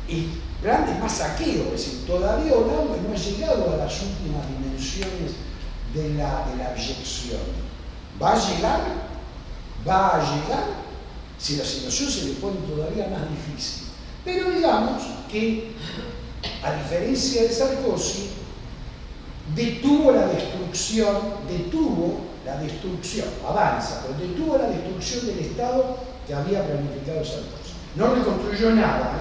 el grande más saqueo, es decir, todavía Hollande no ha llegado a las últimas dimensiones de la abyección. Va a llegar va a llegar si la situación se le pone todavía más difícil. Pero digamos que, a diferencia de Sarkozy, detuvo la destrucción, avanza, pero detuvo la destrucción del Estado que había planificado Sarkozy. No reconstruyó nada,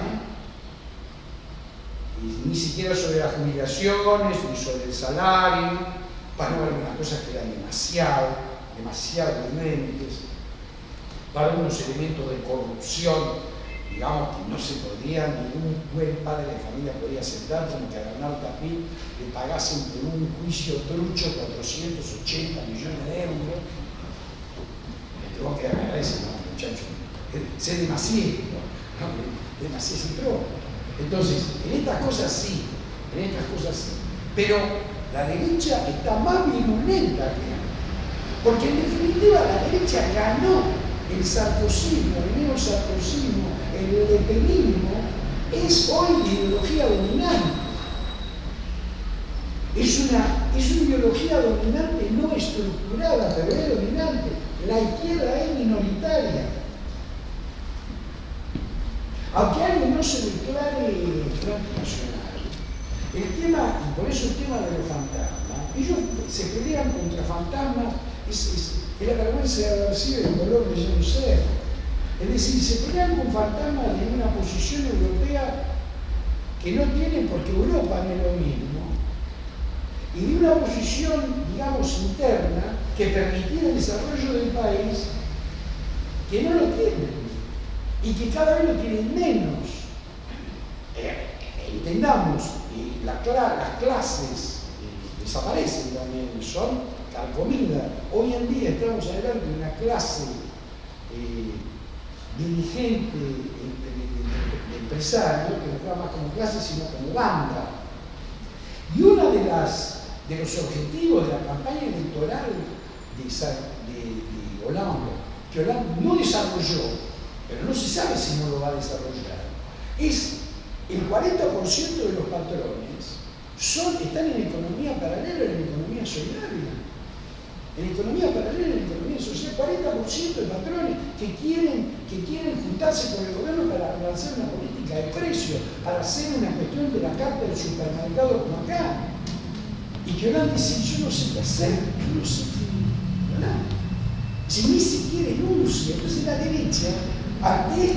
ni siquiera sobre las jubilaciones, ni sobre el salario, para algunas cosas que eran demasiado dementes, para unos elementos de corrupción, digamos, que no se podía, ningún buen padre de familia podía aceptar, como que a Bernardo Tapie le pagasen por un juicio trucho 480 millones de euros. Me tengo que agradecer, ¿no, muchachos? Sé demasiado, ¿no? Demasiado se entró. Entonces, en estas cosas sí. Pero la derecha está más virulenta que antes. Porque en definitiva la derecha ganó el sarkozismo, el neosarkozismo, el lepenismo, es hoy la ideología dominante. Es una ideología dominante no estructurada, pero es dominante. La izquierda es minoritaria. Aunque alguien no se declare transnacional, el tema, y por eso el tema de los fantasmas, ellos se pelean contra fantasmas, es la vergüenza de haber sido el color de yo no sé. Es decir, se pelean con fantasmas de una posición europea que no tienen porque Europa no es lo mismo, y de una posición, digamos, interna que permitiera el desarrollo del país que no lo tienen. Y que cada vez lo tienen menos. Entendamos, las clases desaparecen también, son carcomidas. Hoy en día estamos hablando de una clase dirigente, de empresario, que no trabaja más como clase, sino como banda. Y uno de los objetivos de la campaña electoral de Hollande, que Hollande no desarrolló, pero no se sabe si no lo va a desarrollar, es el 40% de los patrones están en economía paralela, en economía solidaria. En economía paralela, en economía social, 40% de patrones que quieren juntarse con el gobierno para lanzar una política de precios, para hacer una cuestión de la carta del supermercado como acá. Y que Hollande dice, yo no sé qué hacer, yo no sé qué hablar. Si ni siquiera enuncia, entonces la derecha, ante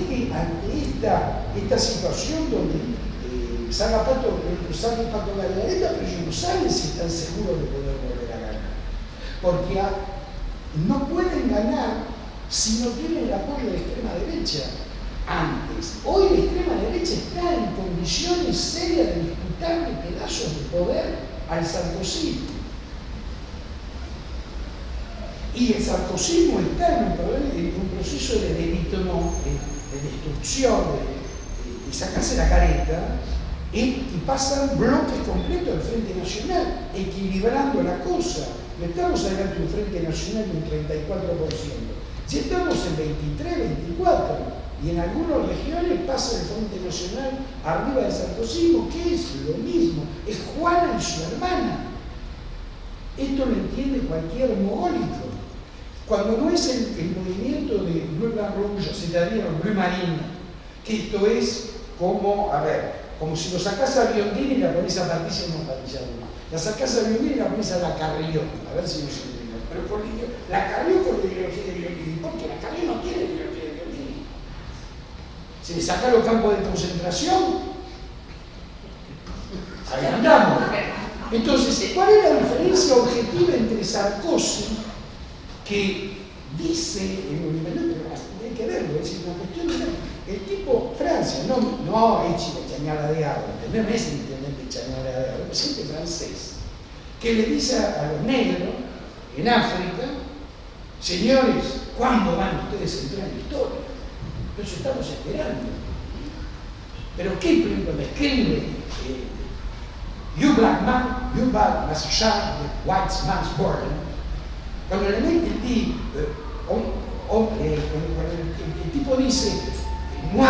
esta situación donde salga Pato Galareta, pero ellos no saben si están seguros de poder volver a ganar. Porque no pueden ganar si no tienen el apoyo de la extrema derecha. Antes, hoy la extrema derecha está en condiciones serias de disputarle pedazos de poder al sarkozismo. Y el sarkozismo está en un proceso de destrucción, de sacarse la careta, y pasan bloques completos del Frente Nacional, equilibrando la cosa. No estamos hablando de un Frente Nacional de un 34%. Si estamos en 23, 24, y en algunas regiones pasa el Frente Nacional arriba del sarkozismo, que es lo mismo, es Juana y su hermana. Esto lo entiende cualquier mogólico. Cuando no es el movimiento de Bleu Blanc Rouge, c'est-à-dire Bleu Marine, que esto es como, como si lo sacás a Biondini y la pones a Patricia más. La sacás a Biondini y la pones a la Carrió, a ver si no se entiende. Pero por la Carrió con la ideología de Biondini, porque la Carrió no tiene ideología de Biondini. Se le saca los campos de concentración, ahí andamos. Entonces, ¿cuál es la diferencia objetiva entre Sarkozy, que dice, hay que verlo, es una cuestión de el tipo Francia, no es Chañala de Agua, no es el intendente Chañala de Agua, el presidente francés, que le dice a los negros en África, señores, ¿cuándo van ustedes a entrar en la historia? Los estamos esperando. Pero ¿qué me escribe? You black man, you bad must shine the white man's burden. Cuando le mete el tipo dice, moi,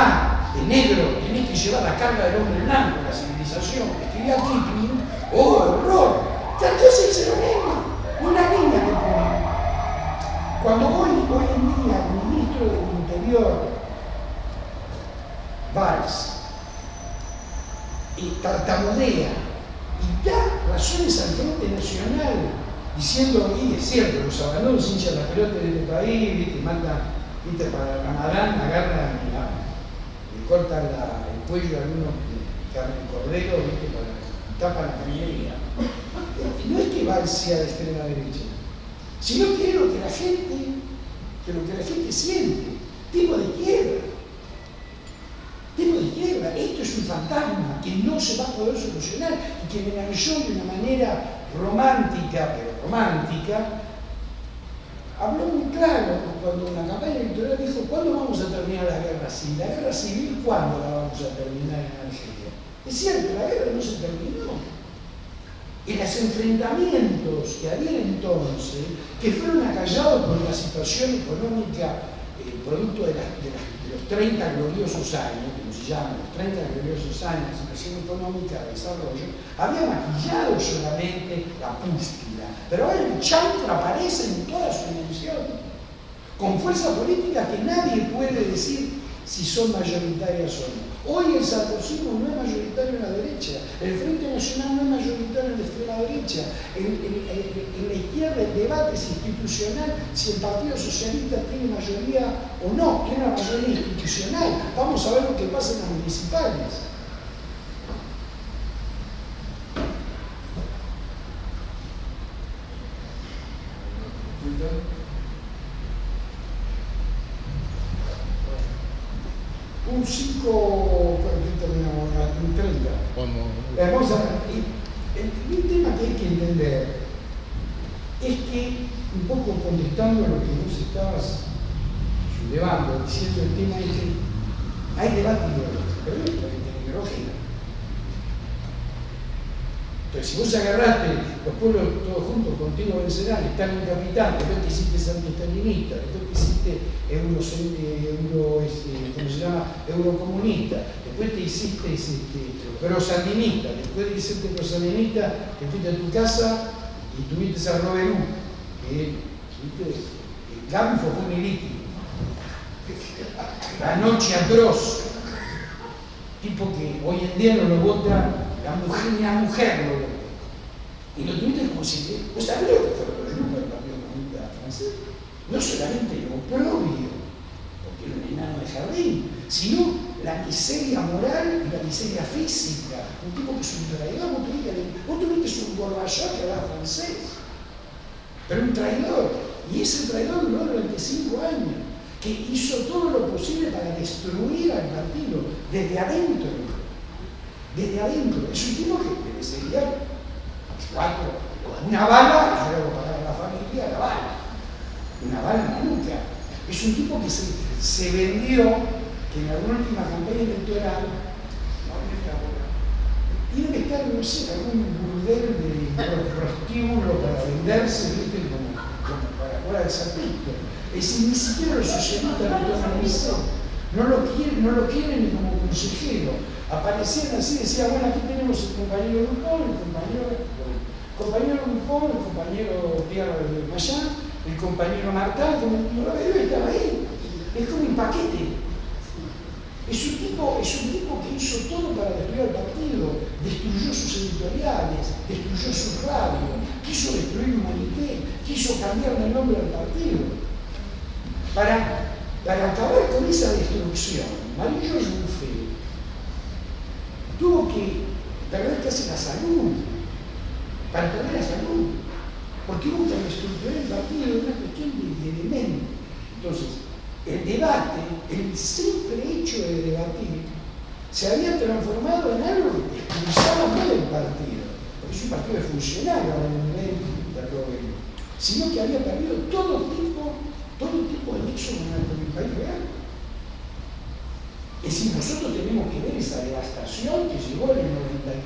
de negro, tenés que llevar la carga del hombre blanco, la civilización, escribía Kipling, ¡oh, horror! Sarkozy dice lo mismo, una niña que pone. Cuando hoy en día el ministro del Interior, Valls, tartamudea y da razones al Frente Nacional, diciendo, y es cierto, los abandonos hinchan la pelota de este país, ¿viste? Mandan, ¿viste? Para Ramadán, agarran y cortan el cuello a algunos carne cordero, ¿viste? Tapan la cañería. No es que Valls sea de extrema derecha, sino que es lo que la gente siente, tipo de izquierda. Tipo de izquierda, esto es un fantasma que no se va a poder solucionar y que Menanillón de una manera romántica, pero romántica, habló muy claro cuando en la campaña electoral dijo: ¿cuándo vamos a terminar la guerra civil? ¿La guerra civil cuándo la vamos a terminar en Argelia? Es cierto, la guerra no se terminó. Y los enfrentamientos que había entonces, que fueron acallados por la situación económica producto de los 30 gloriosos años, como se llaman, los 30 gloriosos años de situación económica de desarrollo, había maquillado solamente la pústula, pero ahora el chanfle aparece en toda su dimensión, con fuerza política que nadie puede decir si son mayoritarias o no. Hoy el sarkozismo no es mayoritario en la derecha, el Frente Nacional no es mayoritario en la extrema derecha, en la izquierda el debate es institucional si el Partido Socialista tiene mayoría o no, tiene una mayoría institucional. Vamos a ver lo que pasa en las municipales. Un 5, terminamos, un 30. Vamos a, el tema que hay que entender es que, un poco contestando a lo que vos estabas llevando, diciendo el tema es que hay debate ideológico, pero no es ideología. Entonces, si vos agarraste los pueblos todos juntos, contigo vencerán, están en capital, después que hiciste antiestalinista, después que hiciste ¿cómo se llama? Eurocomunista, después te hiciste prosandinista, después te hiciste prosandinista, te fuiste a tu casa y tuviste a Roberú, que Gami fue muy líquido. La noche atroz, tipo que hoy en día no lo vota ni la mujer lo vota. Y lo tuviste como si, ¿vos sabés lo que fue Roberú para el Partido Comunista francés? No solamente lo oprobio, porque era un enano de jardín, sino la miseria moral y la miseria física. Un tipo que es un traidor, vos tuviste un Gorbachev que hablaba francés, pero un traidor. Y ese traidor duró durante 5 años, que hizo todo lo posible para destruir al partido desde adentro. Desde adentro. Es un tipo que le seguía 4, una bala, yo le para la familia la bala. Una bala en la nuca. Es un tipo que se vendió, que en la última campaña electoral tiene que estar, no sé, algún burdel de prostíbulo para venderse, ¿viste? Como para jugar al zapito. Es decir, ni siquiera los socialistas lo toman en serio. No lo quieren ni como consejero. Aparecían así, decían: bueno, aquí tenemos el compañero Dupont, el compañero Pierre Mayán, el compañero Martal, no lo veo, estaba ahí. Es como un paquete. Es un tipo que hizo todo para destruir al partido, destruyó sus editoriales, destruyó su radio, quiso destruir Humanité, quiso cambiarle el nombre al partido. Para acabar con esa destrucción, Marie-Georges Buffet tuvo que perder casi la salud, para perder la salud, porque hubo que reestructurar el partido en una cuestión de elementos. Entonces, el debate, el simple hecho de debatir, se había transformado en algo que expulsaba no del partido, porque es un partido de funcionario a nivel de Roberto, sino que había perdido todo tipo de nexo con el país real. Es decir, nosotros tenemos que ver esa devastación que llegó en el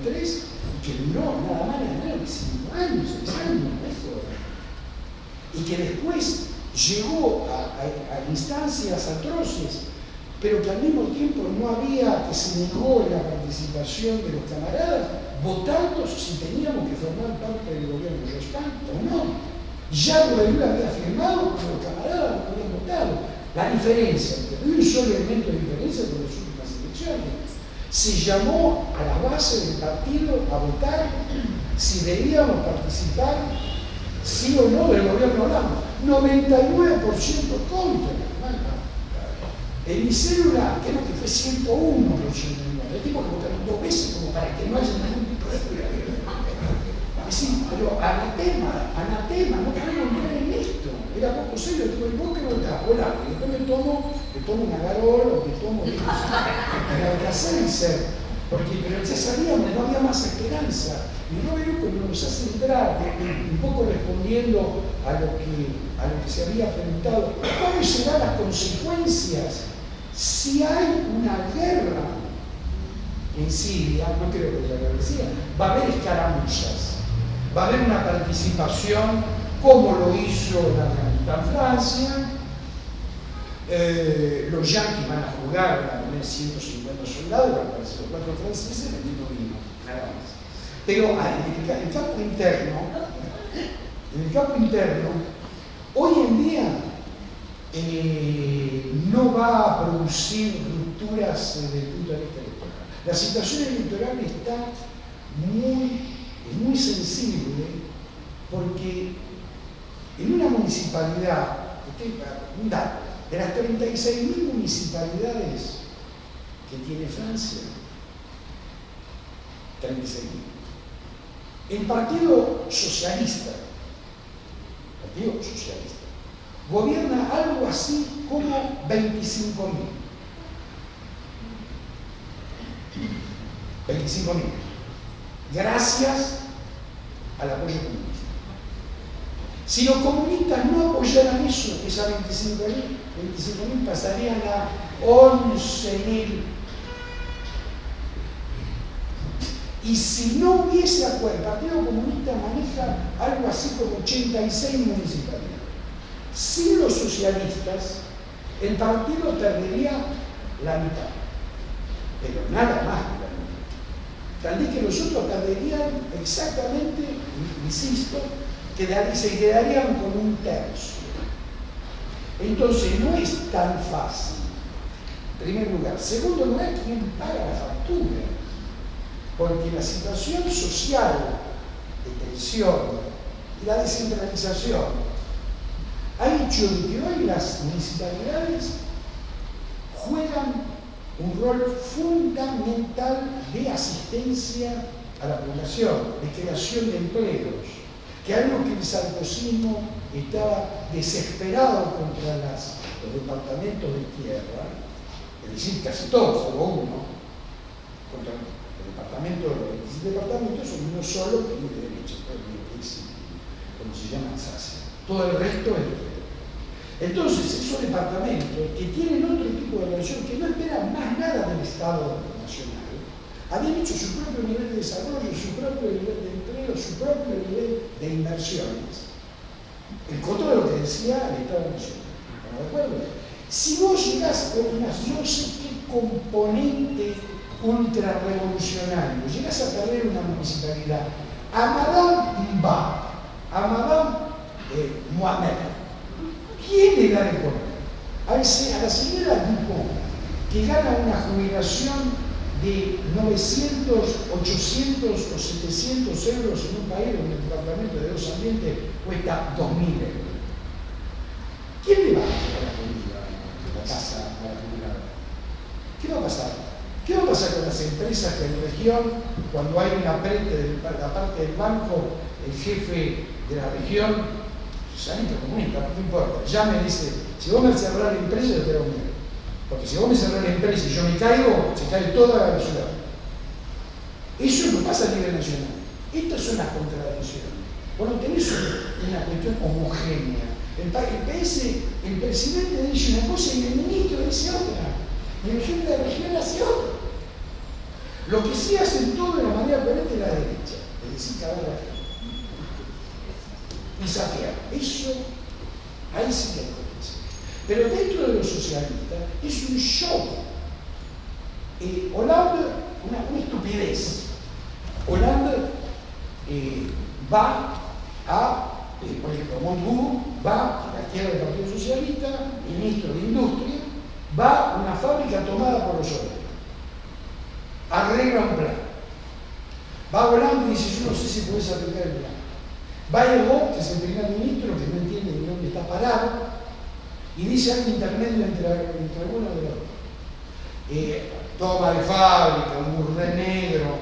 93 y que duró nada más de 5 años, 6 años, y que después llegó a instancias atroces, pero que al mismo tiempo no había, que se negó la participación de los camaradas, votando si teníamos que formar parte del gobierno Jospin o no. Ya Bourdieu había firmado con los camaradas que habían votado. La diferencia, hay un solo elemento de diferencia con las últimas elecciones. Se llamó a la base del partido a votar si debíamos participar, sí o no, del gobierno Holanda. 99% contra. En mi célula creo que fue 101%. El tipo que votaron 2 veces como para que no haya ningún tipo de problema. Sí, pero anatema, no podemos entrar en esto. Era poco serio, digo, ¿y vos qué votás? Hola, y después me tomo un agarol o me tomo para alcanzar y ser. Pero ya sabíamos, no había más esperanza. Y Robert cuando nos hace entrar, un poco respondiendo a lo que se había preguntado, ¿cuáles serán las consecuencias si hay una guerra en Siria? No creo que la decía, va a haber escaramuzas. Va a haber una participación, como lo hizo la Francia. Los yanquis van a jugar, van a poner 150 soldados, van a aparecer los 4 franceses vendiendo vino, nada más. Pero en el campo interno, hoy en día no va a producir rupturas desde el punto de vista electoral. La situación electoral está muy sensible, porque en una municipalidad, un dato, de las 36.000 municipalidades que tiene Francia, 36.000, el Partido Socialista gobierna algo así como 25.000. 25.000. Gracias al apoyo comunista. Si los comunistas no apoyaran eso, esas 25.000 pasarían a 11.000. Y si no hubiese acuerdo, el Partido Comunista maneja algo así como 86 municipalidades. Sin los socialistas, el partido perdería la mitad, pero nada más que la mitad. Tal vez que los otros perderían exactamente, insisto, se quedarían con un tercio. Entonces no es tan fácil, en primer lugar. Segundo lugar, ¿quién paga la factura? Porque la situación social de tensión y la descentralización ha hecho que hoy las municipalidades juegan un rol fundamental de asistencia a la población, de creación de empleos, que algo que el sarkozismo estaba desesperado contra los departamentos de tierra, es decir, casi todos, salvo uno, contra el departamento, los 17 departamentos son uno solo que es de derecha, que es, como se llama, Alsacia. Todo el resto es de izquierda. Entonces, esos departamentos que tienen otro tipo de relación, que no esperan más nada del Estado nacional, habían hecho su propio nivel de desarrollo, su propio nivel de empleo, su propio nivel de inversiones, en contra de lo que decía el Estado nacional. ¿Estamos de acuerdo? Si vos llegás con no sé qué componente ultrarrevolucionario, llegás a perder una municipalidad, a Madame Mohamed, ¿quién le da el poder? A la señora Dupont, que gana una jubilación de 900, 800 o 700 euros en un país donde el departamento de 2 ambientes cuesta 2.000 euros. ¿Quién le va a pagar la comida de la casa a la jubilada? ¿Qué va a pasar? ¿Qué va a pasar con las empresas que en región, cuando hay una prenda de la parte del banco, el jefe de la región, sanito comunista, no importa, ya me dice, si vos me cerrás la empresa, yo te lo miro. Porque si vos me cerrás la empresa y yo me caigo, se cae toda la ciudad. Eso no pasa a nivel nacional. Estas son las contradicciones. Vos no tenés una cuestión homogénea. El presidente dice una cosa y el ministro dice otra. Y el jefe de la región hace otra. Lo que sí hacen todo de la manera coherente es la derecha. Es decir, cagar la gente. Y saquear. Eso, ahí sí que hay coherencia. Pero dentro de los socialistas es un show. Hollande, una estupidez. Hollande va a por ejemplo, Montgú va, a la izquierda del Partido Socialista, ministro de Industria, va a una fábrica tomada por los obreros, arregla un plan, va volando y dice, yo no sé si podés aplicar el plan. Va Ergo, que es el primer ministro, que no entiende ni dónde está parado, y dice algo intermedio entre uno y el otro. Toma de fábrica, un burdel negro,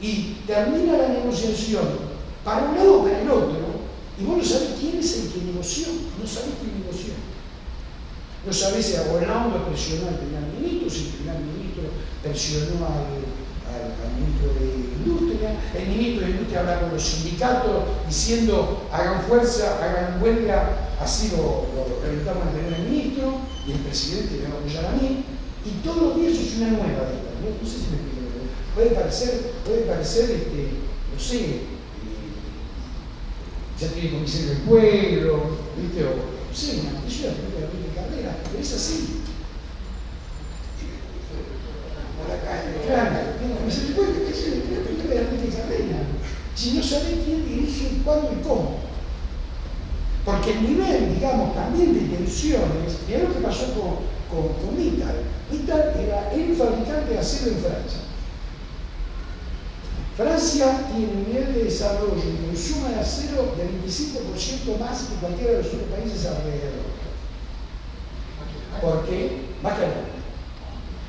y termina la negociación para un lado o para el otro, y vos no sabés quién es el que negoció, no sabés quién negoció. No sabés si Hollande presionó al primer ministro, si el primer ministro presionó al ministro de Industria, el ministro de Industria habla con los sindicatos diciendo hagan fuerza, hagan huelga, así lo reventamos al primer ministro, y el presidente me va a apoyar a mí, y todos los días es una nueva de estas, no sé si me explico. Puede parecer, no sé, ya tiene comisario del pueblo, ¿viste? O no sé, una película de carrera, pero es así. Claro, tiene comisario del pueblo, es una película de carrera. Si no sabés quién dirige, cuándo y cómo. Porque el nivel, digamos, también de tensiones, mirá lo que pasó con Mittal. Mittal era el fabricante de acero en Francia. Francia tiene un nivel de desarrollo y consumo de acero del 25% más que cualquiera de los otros países alrededor. ¿Por qué? Más caro.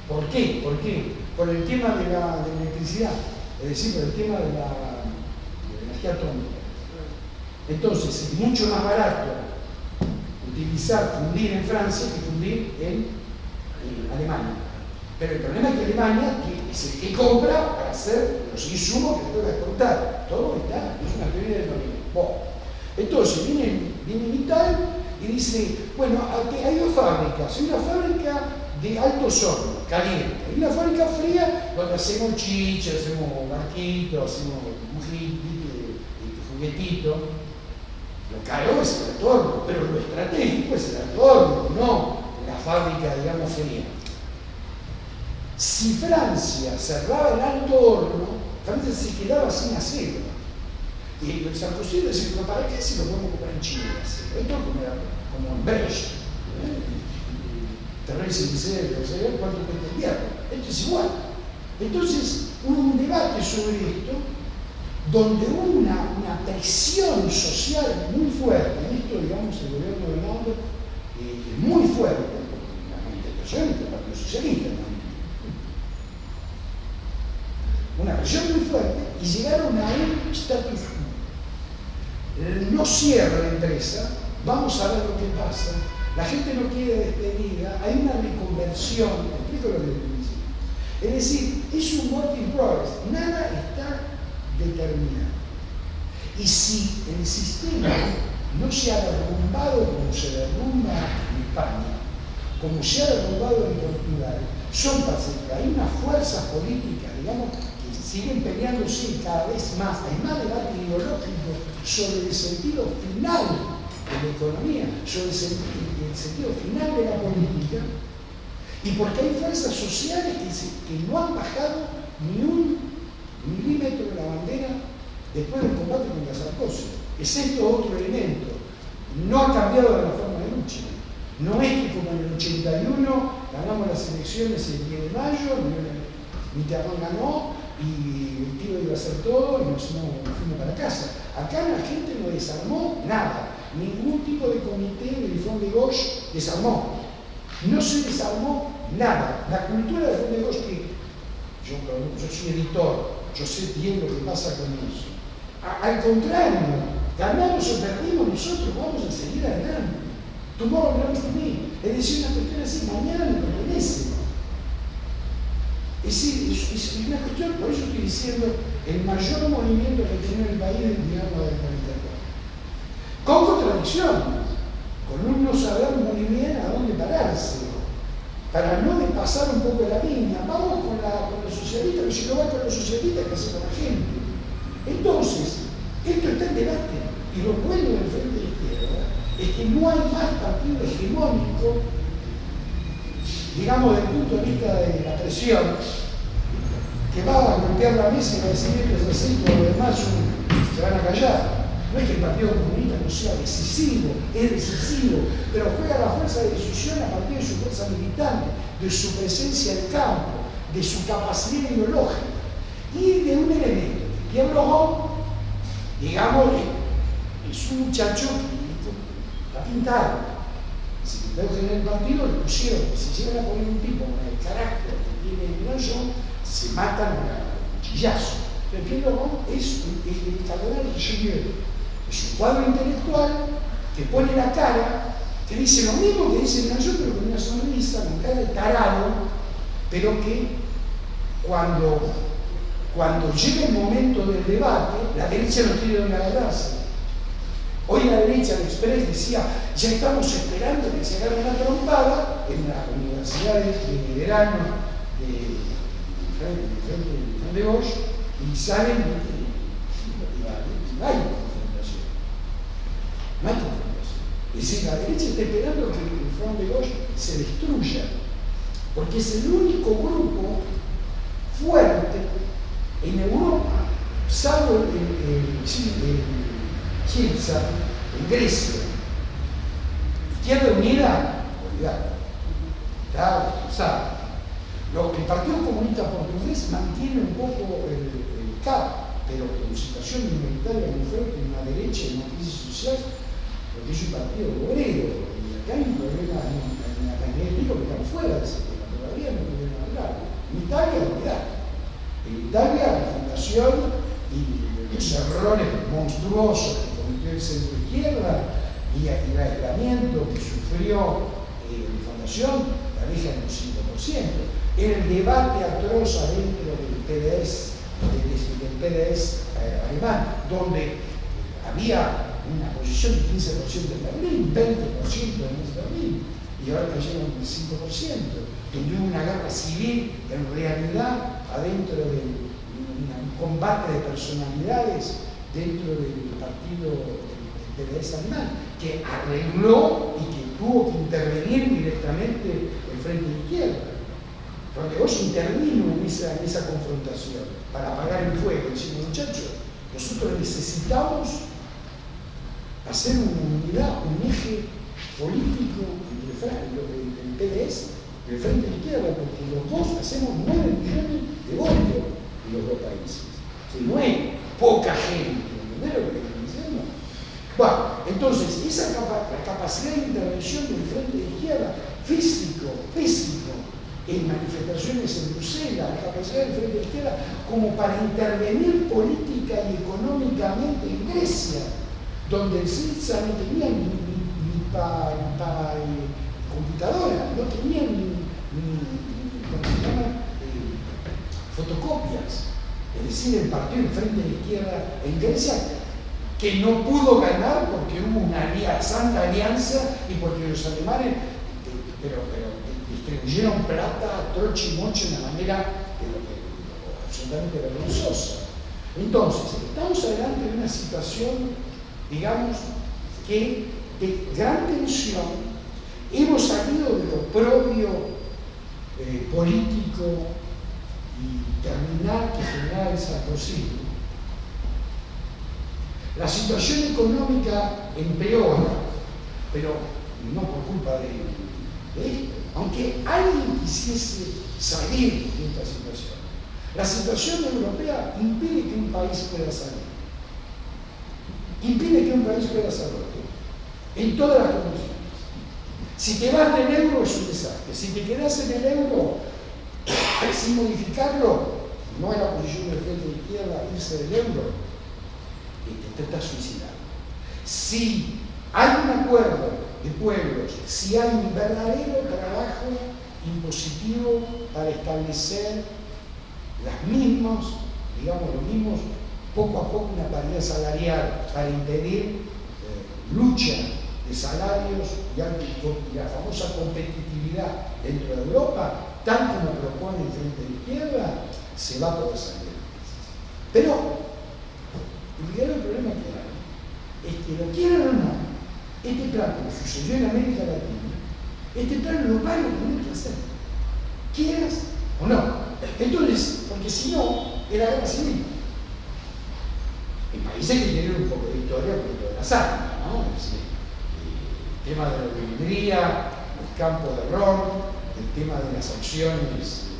¿Por qué? ¿Por qué? Por el tema de la electricidad, es decir, por el tema de la energía atómica. Entonces, es mucho más barato fundir en Francia que fundir en Alemania. Pero el problema es que Alemania es el que compra para hacer los insumos que después va a exportar. Todo está, es una teoría del dominio. Bueno, entonces viene Mittal y dice, bueno, hay dos fábricas. Hay una fábrica de altos hornos, caliente, y una fábrica fría donde hacemos chicha, hacemos barquitos, hacemos juguetitos. Lo caro es el alto horno, pero lo estratégico es el alto horno, no la fábrica, digamos, fría. Si Francia cerraba el alto horno, Francia se quedaba sin acero. Y el Sarkozy decía, pero ¿para qué si lo podemos comprar en Chile? Esto como en Brecht, Terrence Giselle, o sea, ¿cuánto cuesta el hierro? Esto es igual. Entonces, hubo un debate sobre esto, donde hubo una presión social muy fuerte. En esto, digamos, el gobierno de Hollande muy fuerte, la manifestación del Partido Socialista, ¿no? Una presión muy fuerte, y llegaron a un status quo. No cierra la empresa, vamos a ver lo que pasa, la gente no quiere despedida, hay una reconversión, explico lo que les dice. Es decir, es un work in progress, nada está determinado. Y si el sistema no se ha derrumbado como se derrumba en España, como se ha derrumbado en Portugal, son pacíficas. Hay unas fuerzas políticas, digamos, que siguen peleándose cada vez más. Hay más debate ideológico sobre el sentido final de la economía, sobre el sentido final de la política, y porque hay fuerzas sociales que no han bajado ni un milímetro de la bandera después del combate contra Sarkozy. Es esto otro elemento. No ha cambiado la forma de lucha. No es que como en el 81 ganamos las elecciones el 10 de mayo, Mitterrand ganó y el tiro iba a hacer todo y nos fuimos para casa. Acá la gente no desarmó nada. Ningún tipo de comité del Front de Gauche desarmó. No se desarmó nada. La cultura del Front de Gauche, que yo soy editor, yo sé bien lo que pasa con eso. Al contrario, ganamos o perdimos, nosotros vamos a seguir adelante. Tomorrow belongs to me. Es decir, una cuestión así, mañana me pertenece. Es decir, es una cuestión, por eso estoy diciendo, el mayor movimiento que tiene el país es, digamos, del 44. Con contradicción, con un no saber muy bien a dónde pararse, para no pasar un poco la línea. Vamos con los socialistas, pero si no va con los socialistas, ¿qué hace con la gente? Entonces, esto está en debate, y lo bueno del Frente de Izquierda es que no hay más partido hegemónico, digamos, desde el punto de vista de la presión, que va a golpear la mesa y va a decir esto es así, por lo demás se van a callar. No es que el Partido Comunista no sea decisivo, es decisivo, pero juega la fuerza de decisión a partir de su fuerza militante, de su presencia en el campo, de su capacidad ideológica y de un elemento. Pierre Laurent, digamos, es un muchacho que está pintado. El secretario general del partido le pusieron que si llegan a poner un tipo con el carácter que tiene Mélenchon, se matan a cuchillazo. Pero Pierre Laurent es el cardenal Richelieu. Es un cuadro intelectual que pone la cara, que dice lo mismo que dice Mélenchon, pero con una sonrisa, con cara de tarado, pero que cuando llega el momento del debate, la derecha no tiene donde agarrarse. Hoy la derecha, el Express decía, ya estamos esperando que se haga una trompada en las universidades de verano de Bosch, y salen no hay confrontación. No hay confrontación. Es decir, la derecha está esperando que el Front de Bosch se destruya, porque es el único grupo fuerte en Europa, salvo Chilsa, en Grecia. Izquierda Unida, olvidate, está usado. El Partido Comunista Portugués mantiene un poco el CAP, pero con situación minoritaria muy fuerte en la derecha, en la crisis social, porque es un partido obrero. Y acá hay un problema en la cantidad de tipos que están fuera de ese tema, todavía no podemos hablar. En Italia, olvidate. En Italia, la fundación y los errores monstruosos que cometió el centro izquierda y el aislamiento que sufrió la fundación la deja en un 5%. En el debate atroz adentro del PDS alemán, donde había una posición del 15% en Berlín, 20% en Berlín, y ahora cayeron el 5%, donde hubo una guerra civil en realidad adentro de un combate de personalidades dentro del partido del PDS alemán, que arregló y que tuvo que intervenir directamente el Frente de Izquierda. Porque Bosch intervino en esa confrontación para apagar el fuego, diciendo, muchachos, nosotros necesitamos hacer una unidad, un eje político entre el PDS y el Frente de Izquierda, porque los dos hacemos 9 millones de votos en los dos países. O sea, no es poca gente, ¿entendés lo que estoy diciendo? Bueno, entonces, esa capacidad de intervención del Frente de Izquierda, físico, en manifestaciones en Bruselas, la capacidad del Frente de Izquierda como para intervenir política y económicamente en Grecia, donde el Syriza no tenía ni computadora, no tenía ni fotocopias. Es decir, el partido del Frente de Izquierda en Grecia, que no pudo ganar porque hubo una santa alianza y porque los alemanes pero distribuyeron plata troche y moche de una manera absolutamente vergonzosa. Entonces, estamos adelante de una situación, digamos, que de gran tensión. Hemos salido de lo propio político y terminal que general es posible. La situación económica empeora, pero no por culpa de esto, aunque alguien quisiese salir de esta situación. La situación europea impide que un país pueda salir. Impide que un país pueda salir en todas las condiciones. Si te vas del euro es un desastre. Si te quedas en el euro sin modificarlo, no es la posición del Frente de Izquierda irse del euro, te estás suicidando. Si hay un acuerdo de pueblos, si hay un verdadero trabajo impositivo para establecer las mismas, digamos los mismos, poco a poco una paridad salarial para impedir lucha de salarios y la famosa competitividad dentro de Europa, tal como propone el Frente de Izquierda, se va a poder salir. Pero el verdadero problema que hay es que lo quieran o no, este plan, como sucedió en América Latina, este plan lo van a tener que hacer, quieras o no. Entonces, porque si no, era guerra civil. En países que tienen un poco de historia, un poquito de la sangre, ¿no? Es decir, el tema de la olivería, los campos de ron, el tema de las acciones,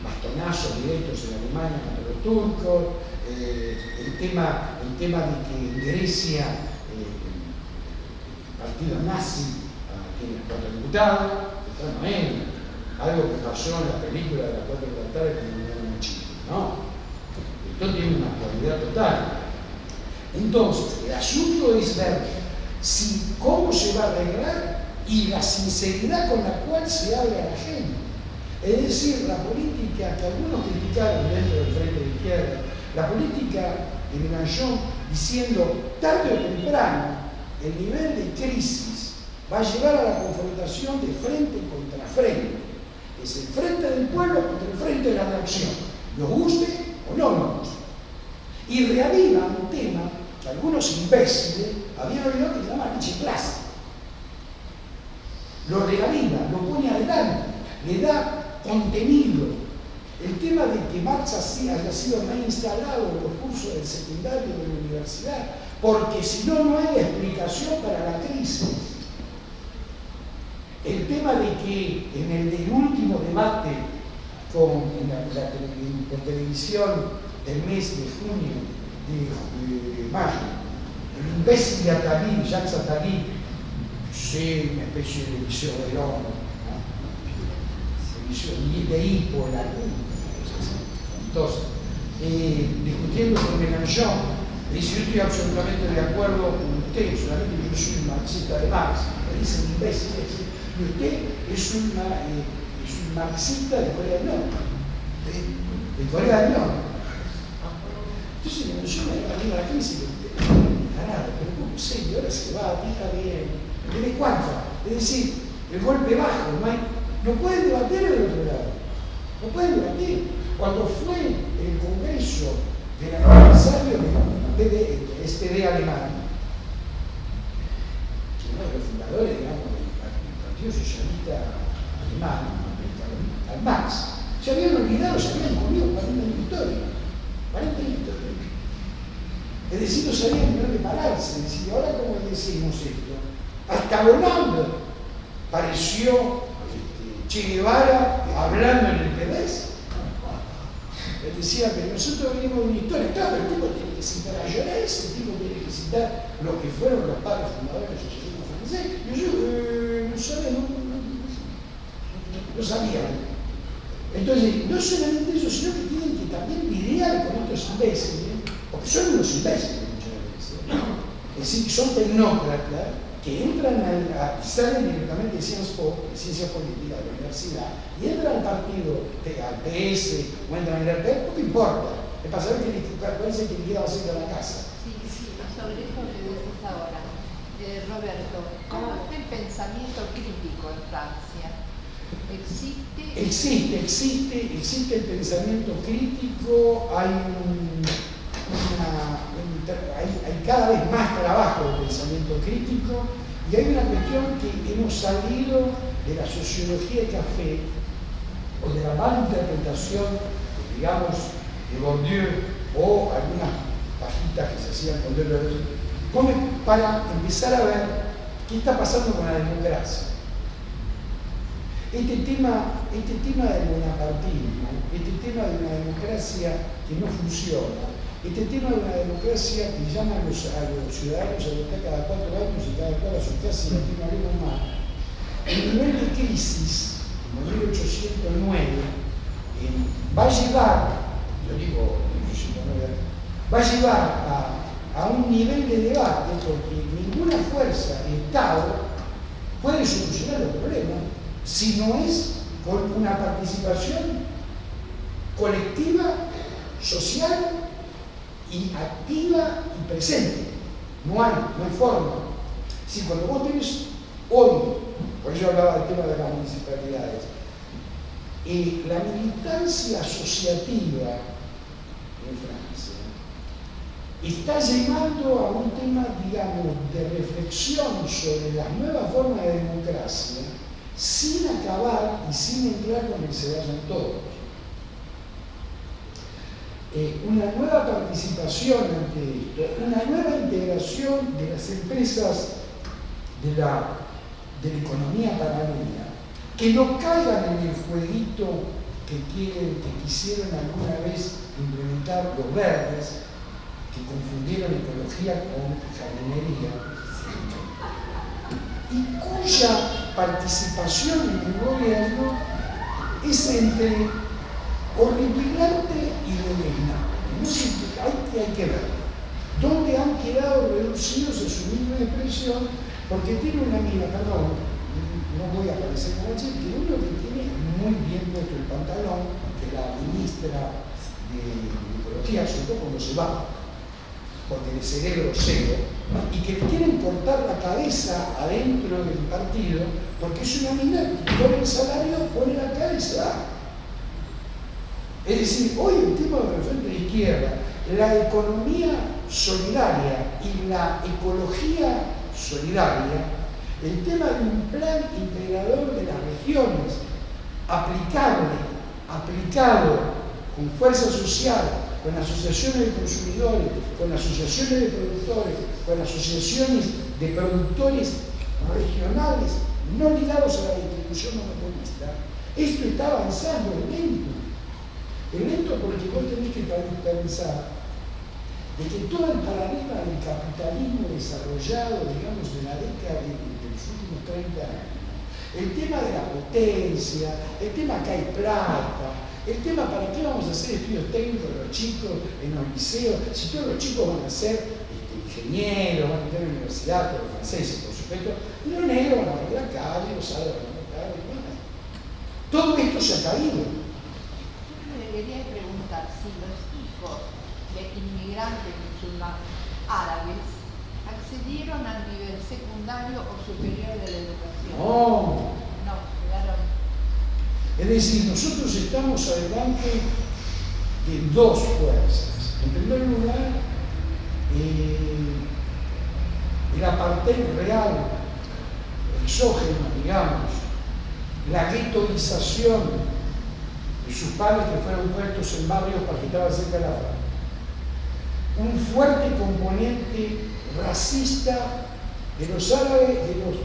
bastonazos directos en Alemania contra los turcos, el tema de que en Grecia el partido nazi tiene 4 diputados, esto no es algo que pasó en la película de las 4 de la tarde que murieron en Chile, no. Esto tiene una actualidad total. Entonces, el asunto es ver cómo se va a arreglar y la sinceridad con la cual se habla a la gente. Es decir, la política que algunos criticaron dentro del Frente de Izquierda, la política de Mélenchon diciendo tarde o temprano el nivel de crisis va a llevar a la confrontación de frente contra frente. Es el frente del pueblo contra el frente de la reacción, nos guste o no nos guste. Y reaviva un tema que algunos imbéciles habían oído que se llama lucha clásica. Lo reaviva, lo pone adelante, le da contenido. El tema de que Marx haya sido reinstalado en los cursos del secundario de la universidad, porque si no, no hay explicación para la crisis. El tema de que en el último debate por televisión del mes de junio, de mayo, el imbécil de Attali, Jacques Attali, sí, una especie de visor del hombre, ¿no? De hipo, la entonces, discutiendo con Mélenchon, dice: yo estoy absolutamente de acuerdo con usted, solamente yo soy un marxista de Marx. Le dice el imbécil, y usted es un marxista de Corea del Norte. De Corea del Norte. Entonces Mélenchon me va a la crisis y le dice: carajo, pero ¿cómo sé? Y ahora se va, está bien. ¿De cuánto? Es decir, el golpe bajo, no pueden debatir del otro lado. No pueden debatir. Cuando fue el congreso del aniversario de SPD alemán, uno de los fundadores, digamos, del Partido Socialista Alemán, al Marx, se habían olvidado, se habían comido 40 años de historia. 40 años de historia. Es decir, no sabían dónde pararse. Es decir, ahora cómo decimos esto. Hasta Hollande pareció Che Guevara hablando en el PDS. Él decía que nosotros venimos de una historia. Claro, el tipo tiene que citar a Jaurès, el tipo tiene que citar lo que fueron los padres fundadores del socialismo francés. Y yo no sabía, no sabía. Entonces, no solamente eso, sino que tienen que también lidiar con estos imbéciles, porque son unos imbéciles muchas veces. Es decir, son tecnócratas que entran salen directamente de Sciences Po, de Ciencia Política, de la universidad, y entran al partido, al PS, o entran al RP, no importa. Es para saber cuál es el que queda cerca de la casa. Sí, sobre eso que dices ahora. Roberto, ¿cómo está el pensamiento crítico en Francia? Existe el pensamiento crítico, hay cada vez más trabajo de pensamiento crítico, y hay una cuestión que hemos salido de la sociología de café o de la mala interpretación, digamos, de Bourdieu o algunas pajitas que se hacían con Deleuze, para empezar a ver qué está pasando con la democracia. Este tema del bonapartismo, este tema de una democracia que no funciona, este tema de una democracia que llama a los ciudadanos a votar cada 4 años y cada cual a su casa y aquí no haremos más, el nivel de crisis, como en 1809, va a llevar, yo digo 1809, va a llevar a un nivel de debate porque ninguna fuerza de Estado puede solucionar los problemas si no es con una participación colectiva, social y activa y presente. No hay forma. Si cuando vos tenés hoy, por eso hablaba del tema de las municipalidades, la militancia asociativa en Francia está llevando a un tema, digamos, de reflexión sobre las nuevas formas de democracia, sin acabar y sin entrar con el se vayan todos. una nueva participación ante esto, una nueva integración de las empresas de la economía paralela, que no caigan en el jueguito que quisieron alguna vez implementar los verdes, que confundieron ecología con jardinería, y cuya participación en el gobierno es entre horripilante y deleznable. No sé, hay que ver dónde han quedado reducidos a su misma expresión, porque tiene una mina, perdón, no voy a parecer como que uno que tiene muy bien puesto el pantalón, que la ministra de Ecología, sobre todo cuando se va, porque el cerebro cero, y que le quieren cortar la cabeza adentro del partido, porque es una mina que pone el salario, pone la cabeza. Es decir, hoy el tema de la frente de izquierda, la economía solidaria y la ecología solidaria, el tema de un plan integrador de las regiones, aplicado con fuerza social, con asociaciones de consumidores, con asociaciones de productores, con asociaciones de productores regionales, no ligados a la distribución monopolista, esto está avanzando lento. Lento porque vos tenés que pensar de que todo el paradigma del capitalismo desarrollado, digamos, de la década de los últimos 30 años, el tema de la potencia, el tema que hay plata, el tema para qué vamos a hacer estudios técnicos de los chicos en los liceos, si todos los chicos van a ser ingenieros, van a tener universidad, todos los franceses, por supuesto, y los negros van a ver la calle, los árabes van a ver la calle, todo esto se ha caído. Quería preguntar si los hijos de inmigrantes musulmanes árabes accedieron al nivel secundario o superior de la educación. No. No, quedaron. Es decir, nosotros estamos adelante de dos fuerzas. En primer lugar, el apartheid real, exógeno, digamos, la guetoización de sus padres que fueron puestos en barrios para que estaban cerca de la frontera. Un fuerte componente racista de los árabes, de los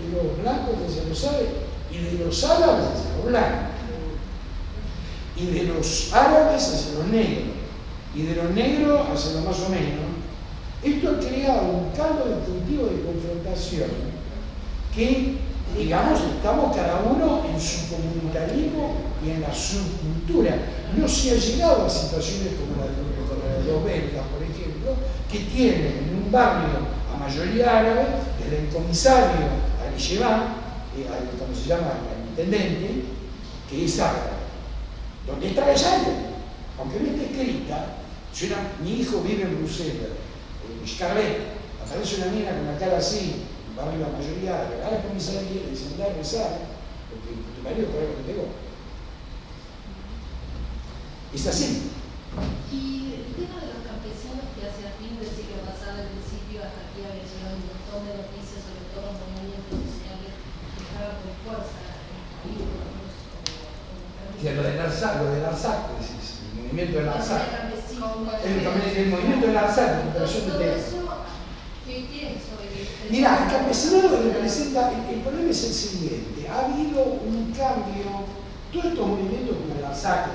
blancos hacia los árabes, y de los árabes hacia los blancos, y de los árabes hacia los negros, y de los negros hacia los más o menos. Esto ha creado un caldo distintivo de confrontación que, digamos, estamos cada uno en su comunitarismo y en la subcultura. No se ha llegado a situaciones como la de los belgas, por ejemplo, que tienen en un barrio a mayoría árabe, desde el comisario al Yeván, como se llama, al intendente, que es árabe. ¿Dónde está esa área? Aunque no esté escrita, si mi hijo vive en Bruselas, en Scarlett, aparece una mina con la cara así, barrio la mayoría, a la comisaría y dice, andá a rezar, porque tu marido fue lo que te pegó. Es así. Y el tema de los campesinos que hacia fin del siglo pasado, al principio, hasta aquí había llegado un montón de noticias, sobre todo movimientos sociales que estaban con fuerza en el país, Que lo del Arsac, decís, el movimiento del Arsac. El movimiento del Arsac, la recuperación de Mirá, el campesinado representa, el problema es el siguiente, ha habido un cambio, todos estos movimientos como el Arsac,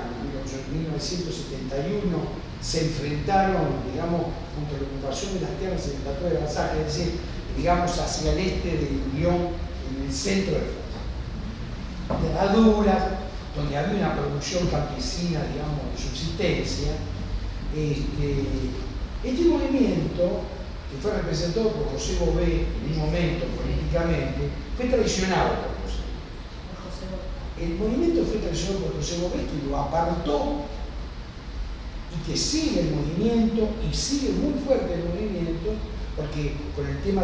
en 1971 se enfrentaron, digamos, contra la ocupación de las tierras en el plateau de Arsac, es decir, digamos, hacia el este de Lyon, en el centro de Francia. Terraduras, donde había una producción campesina, digamos, de subsistencia. Este movimiento, que fue representado por José Bové en un momento políticamente, fue traicionado por José Bové. El movimiento fue traicionado por José Bové, que lo apartó y que sigue el movimiento y sigue muy fuerte el movimiento, porque con el tema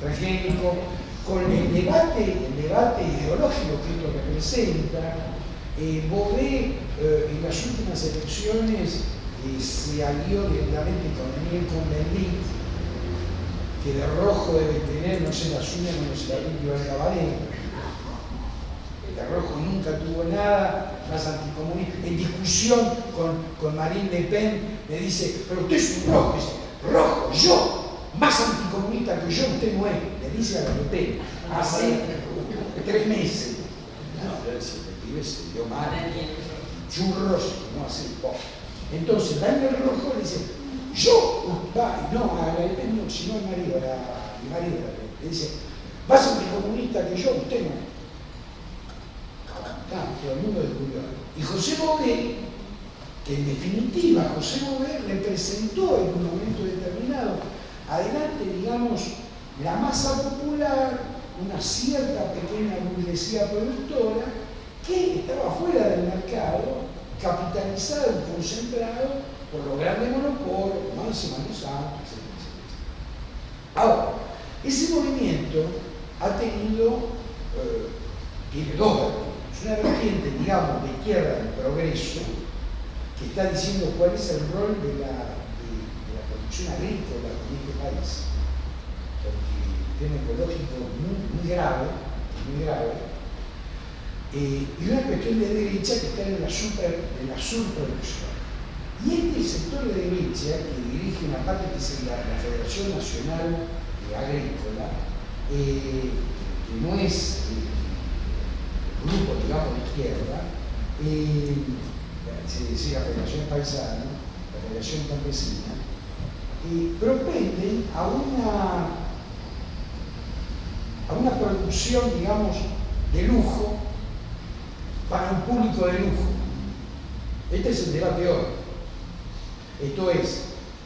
transgénico, con el debate ideológico que esto representa, Bové en las últimas elecciones se alió directamente con Daniel Cohn-Bendit, que de rojo debe tener, no sé, las uñas no se la limpio en Cabaret. De rojo nunca tuvo nada, más anticomunista, en discusión con Marine Le Pen, me dice, pero usted es un rojo, dice, rojo, yo, más anticomunista que yo, usted no es, le dice a la Le Pen, hace 3 meses. No, ese pibe se dio mal, churros, no hace poco. Entonces, Daniel Rojo le dice, yo, no, a la Le Pen no, sino al marido, mi marido, le dice, más anticomunista que yo, usted no. Todo el mundo descubrió. Y José Bové, que en definitiva José Bové representó en un momento determinado, adelante, digamos, la masa popular, una cierta pequeña burguesía productora, que estaba fuera del mercado, capitalizado y concentrado por los grandes monopolios, Máxima, Monsanto, etc. Ahora, ese movimiento ha tenido, tiene dos vertientes. Una vertiente, digamos, de izquierda del progreso, que está diciendo cuál es el rol de la producción agrícola en este país, porque el tema ecológico es muy grave, y una cuestión de derecha que está en la surproducción. Y este sector de derecha, que dirige una parte que es la Federación Nacional Agrícola, que no es grupo, digamos, de izquierda, se decía la Federación Paisana, la Federación Campesina, propenden a una producción, digamos, de lujo para un público de lujo. Este es el debate hoy. Esto es,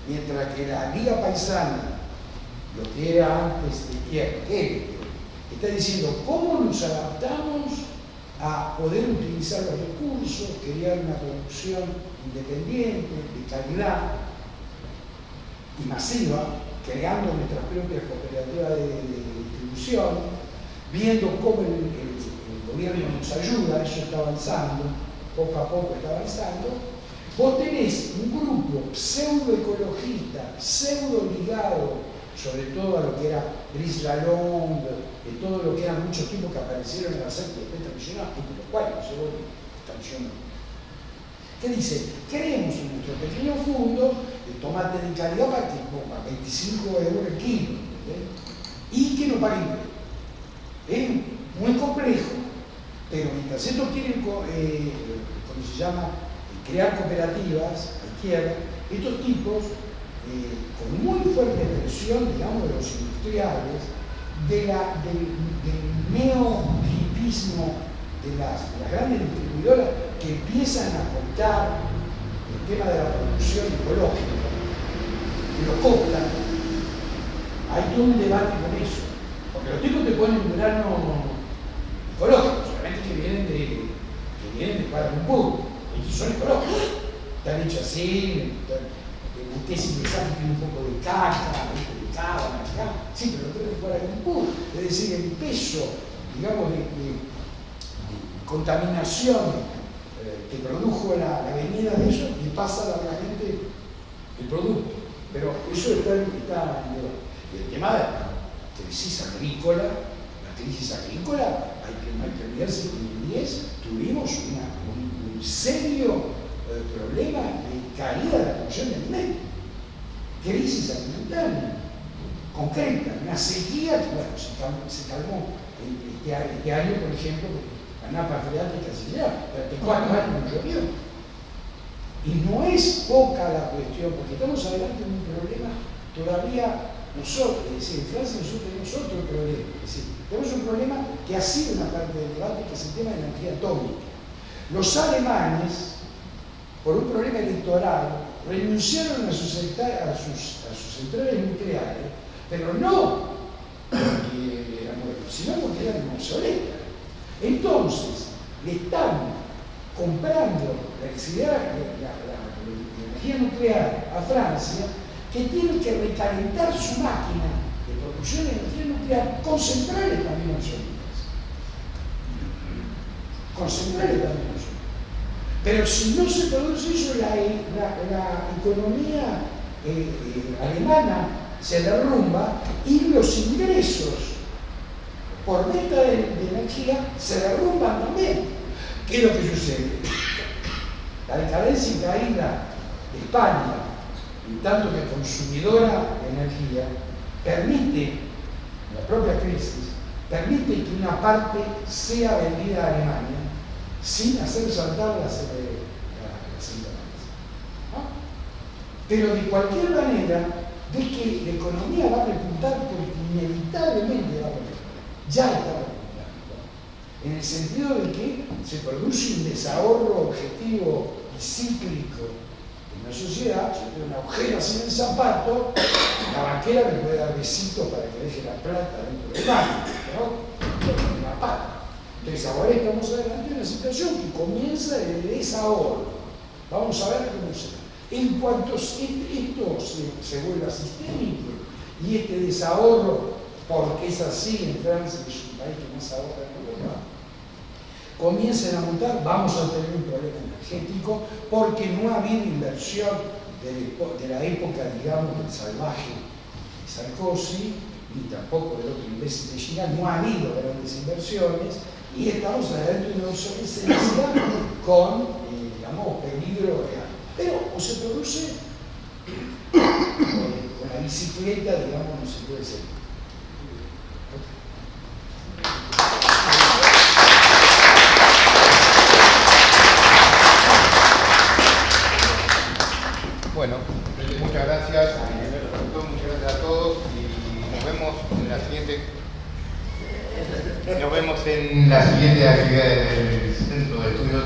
mientras que la Liga Paisana, lo que era antes de izquierda, está diciendo cómo nos adaptamos a poder utilizar los recursos, crear una producción independiente, de calidad y masiva, creando nuestras propias cooperativas de distribución, viendo cómo el gobierno nos ayuda, eso está avanzando, poco a poco está avanzando. Vos tenés un grupo pseudo-ecologista, pseudo-ligado, sobre todo a lo que era Brice Lalonde, de todo lo que eran muchos tipos que aparecieron en la secta de transicional, entre los cuales no se vuelven transicional. ¿Qué dice? Creemos en nuestro pequeño fondo de tomate de calidad para que ponga 25 euros el kilo, y que no paguen. Es muy complejo, pero mientras estos quieren, ¿cómo se llama?, crear cooperativas a izquierda, estos tipos, con muy fuerte presión, digamos, de los industriales, del neo-hipismo de las grandes distribuidoras que empiezan a contar el tema de la producción ecológica, que lo cooptan. Hay todo un debate con eso, porque los tipos te ponen un grano ecológico, solamente que vienen de Kuala Lumpur, y son ecológicos, están hechos así, usted si pensaba que tiene un poco de caca, de cábala, sí, pero no tiene que Kuala Lumpur. Es decir, el peso, digamos, de contaminación que produjo la venida de eso, le pasa largamente el producto. Pero eso está en el tema de la crisis agrícola. La crisis agrícola, hay que olvidarse que en el 2010 tuvimos un serio problema de caída de la producción de alimentos. Crisis alimentaria concreta, una sequía que, bueno, se calmó este año, por ejemplo, la napa freática se lleva, durante 4 años no llovió. Y no es poca la cuestión, porque estamos adelante de un problema todavía nosotros, es decir, en Francia nosotros tenemos otro problema, es decir, tenemos un problema que ha sido una parte del debate, que es el tema de la energía atómica. Los alemanes, por un problema electoral, renunciaron a sus centrales nucleares, pero no porque eran buenos, sino porque eran obsoletas. Entonces, le están comprando la energía nuclear a Francia, que tiene que recalentar su máquina de producción de energía nuclear con centrales también obsoletas. Con centrales también obsoletas. Pero si no se produce eso, la economía alemana se derrumba y los ingresos por venta de energía se derrumban también. ¿Qué es lo que sucede? La decadencia y caída de España, en tanto que consumidora de energía, permite, la propia crisis, permite que una parte sea vendida a Alemania sin hacer saltar las centrales. ¿No? Pero de cualquier manera, de que la economía va a repuntar porque inevitablemente va a repuntar. Ya está repuntando. En el sentido de que se produce un desahorro objetivo y cíclico en la sociedad. Si tiene un agujero así en el zapato, la banquera le puede dar besitos para que deje la plata dentro del baño, ¿no? En la pata. Entonces ahora estamos adelante en una situación que comienza de desahorro. Vamos a ver cómo se da. En cuanto esto se vuelva sistémico y este desahorro, porque es así en Francia, que es un país que más ahorra en Europa, comiencen a montar, vamos a tener un problema energético porque no ha habido inversión de la época, digamos, del salvaje Sarkozy, ni tampoco del otro imbécil de China, no ha habido grandes inversiones y estamos adentro de una obsolescencia con, digamos, peligro real. Pero o se produce con la bicicleta, digamos, no se puede seguir. Bueno, muchas gracias a todos y nos vemos en la siguiente actividad del Centro de Estudios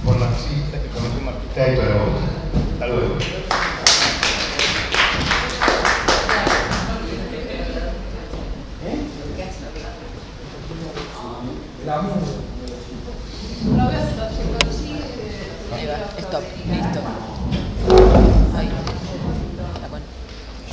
por Marxistas y Formación Marxista y Pedagógica. Hasta luego. Stop, listo.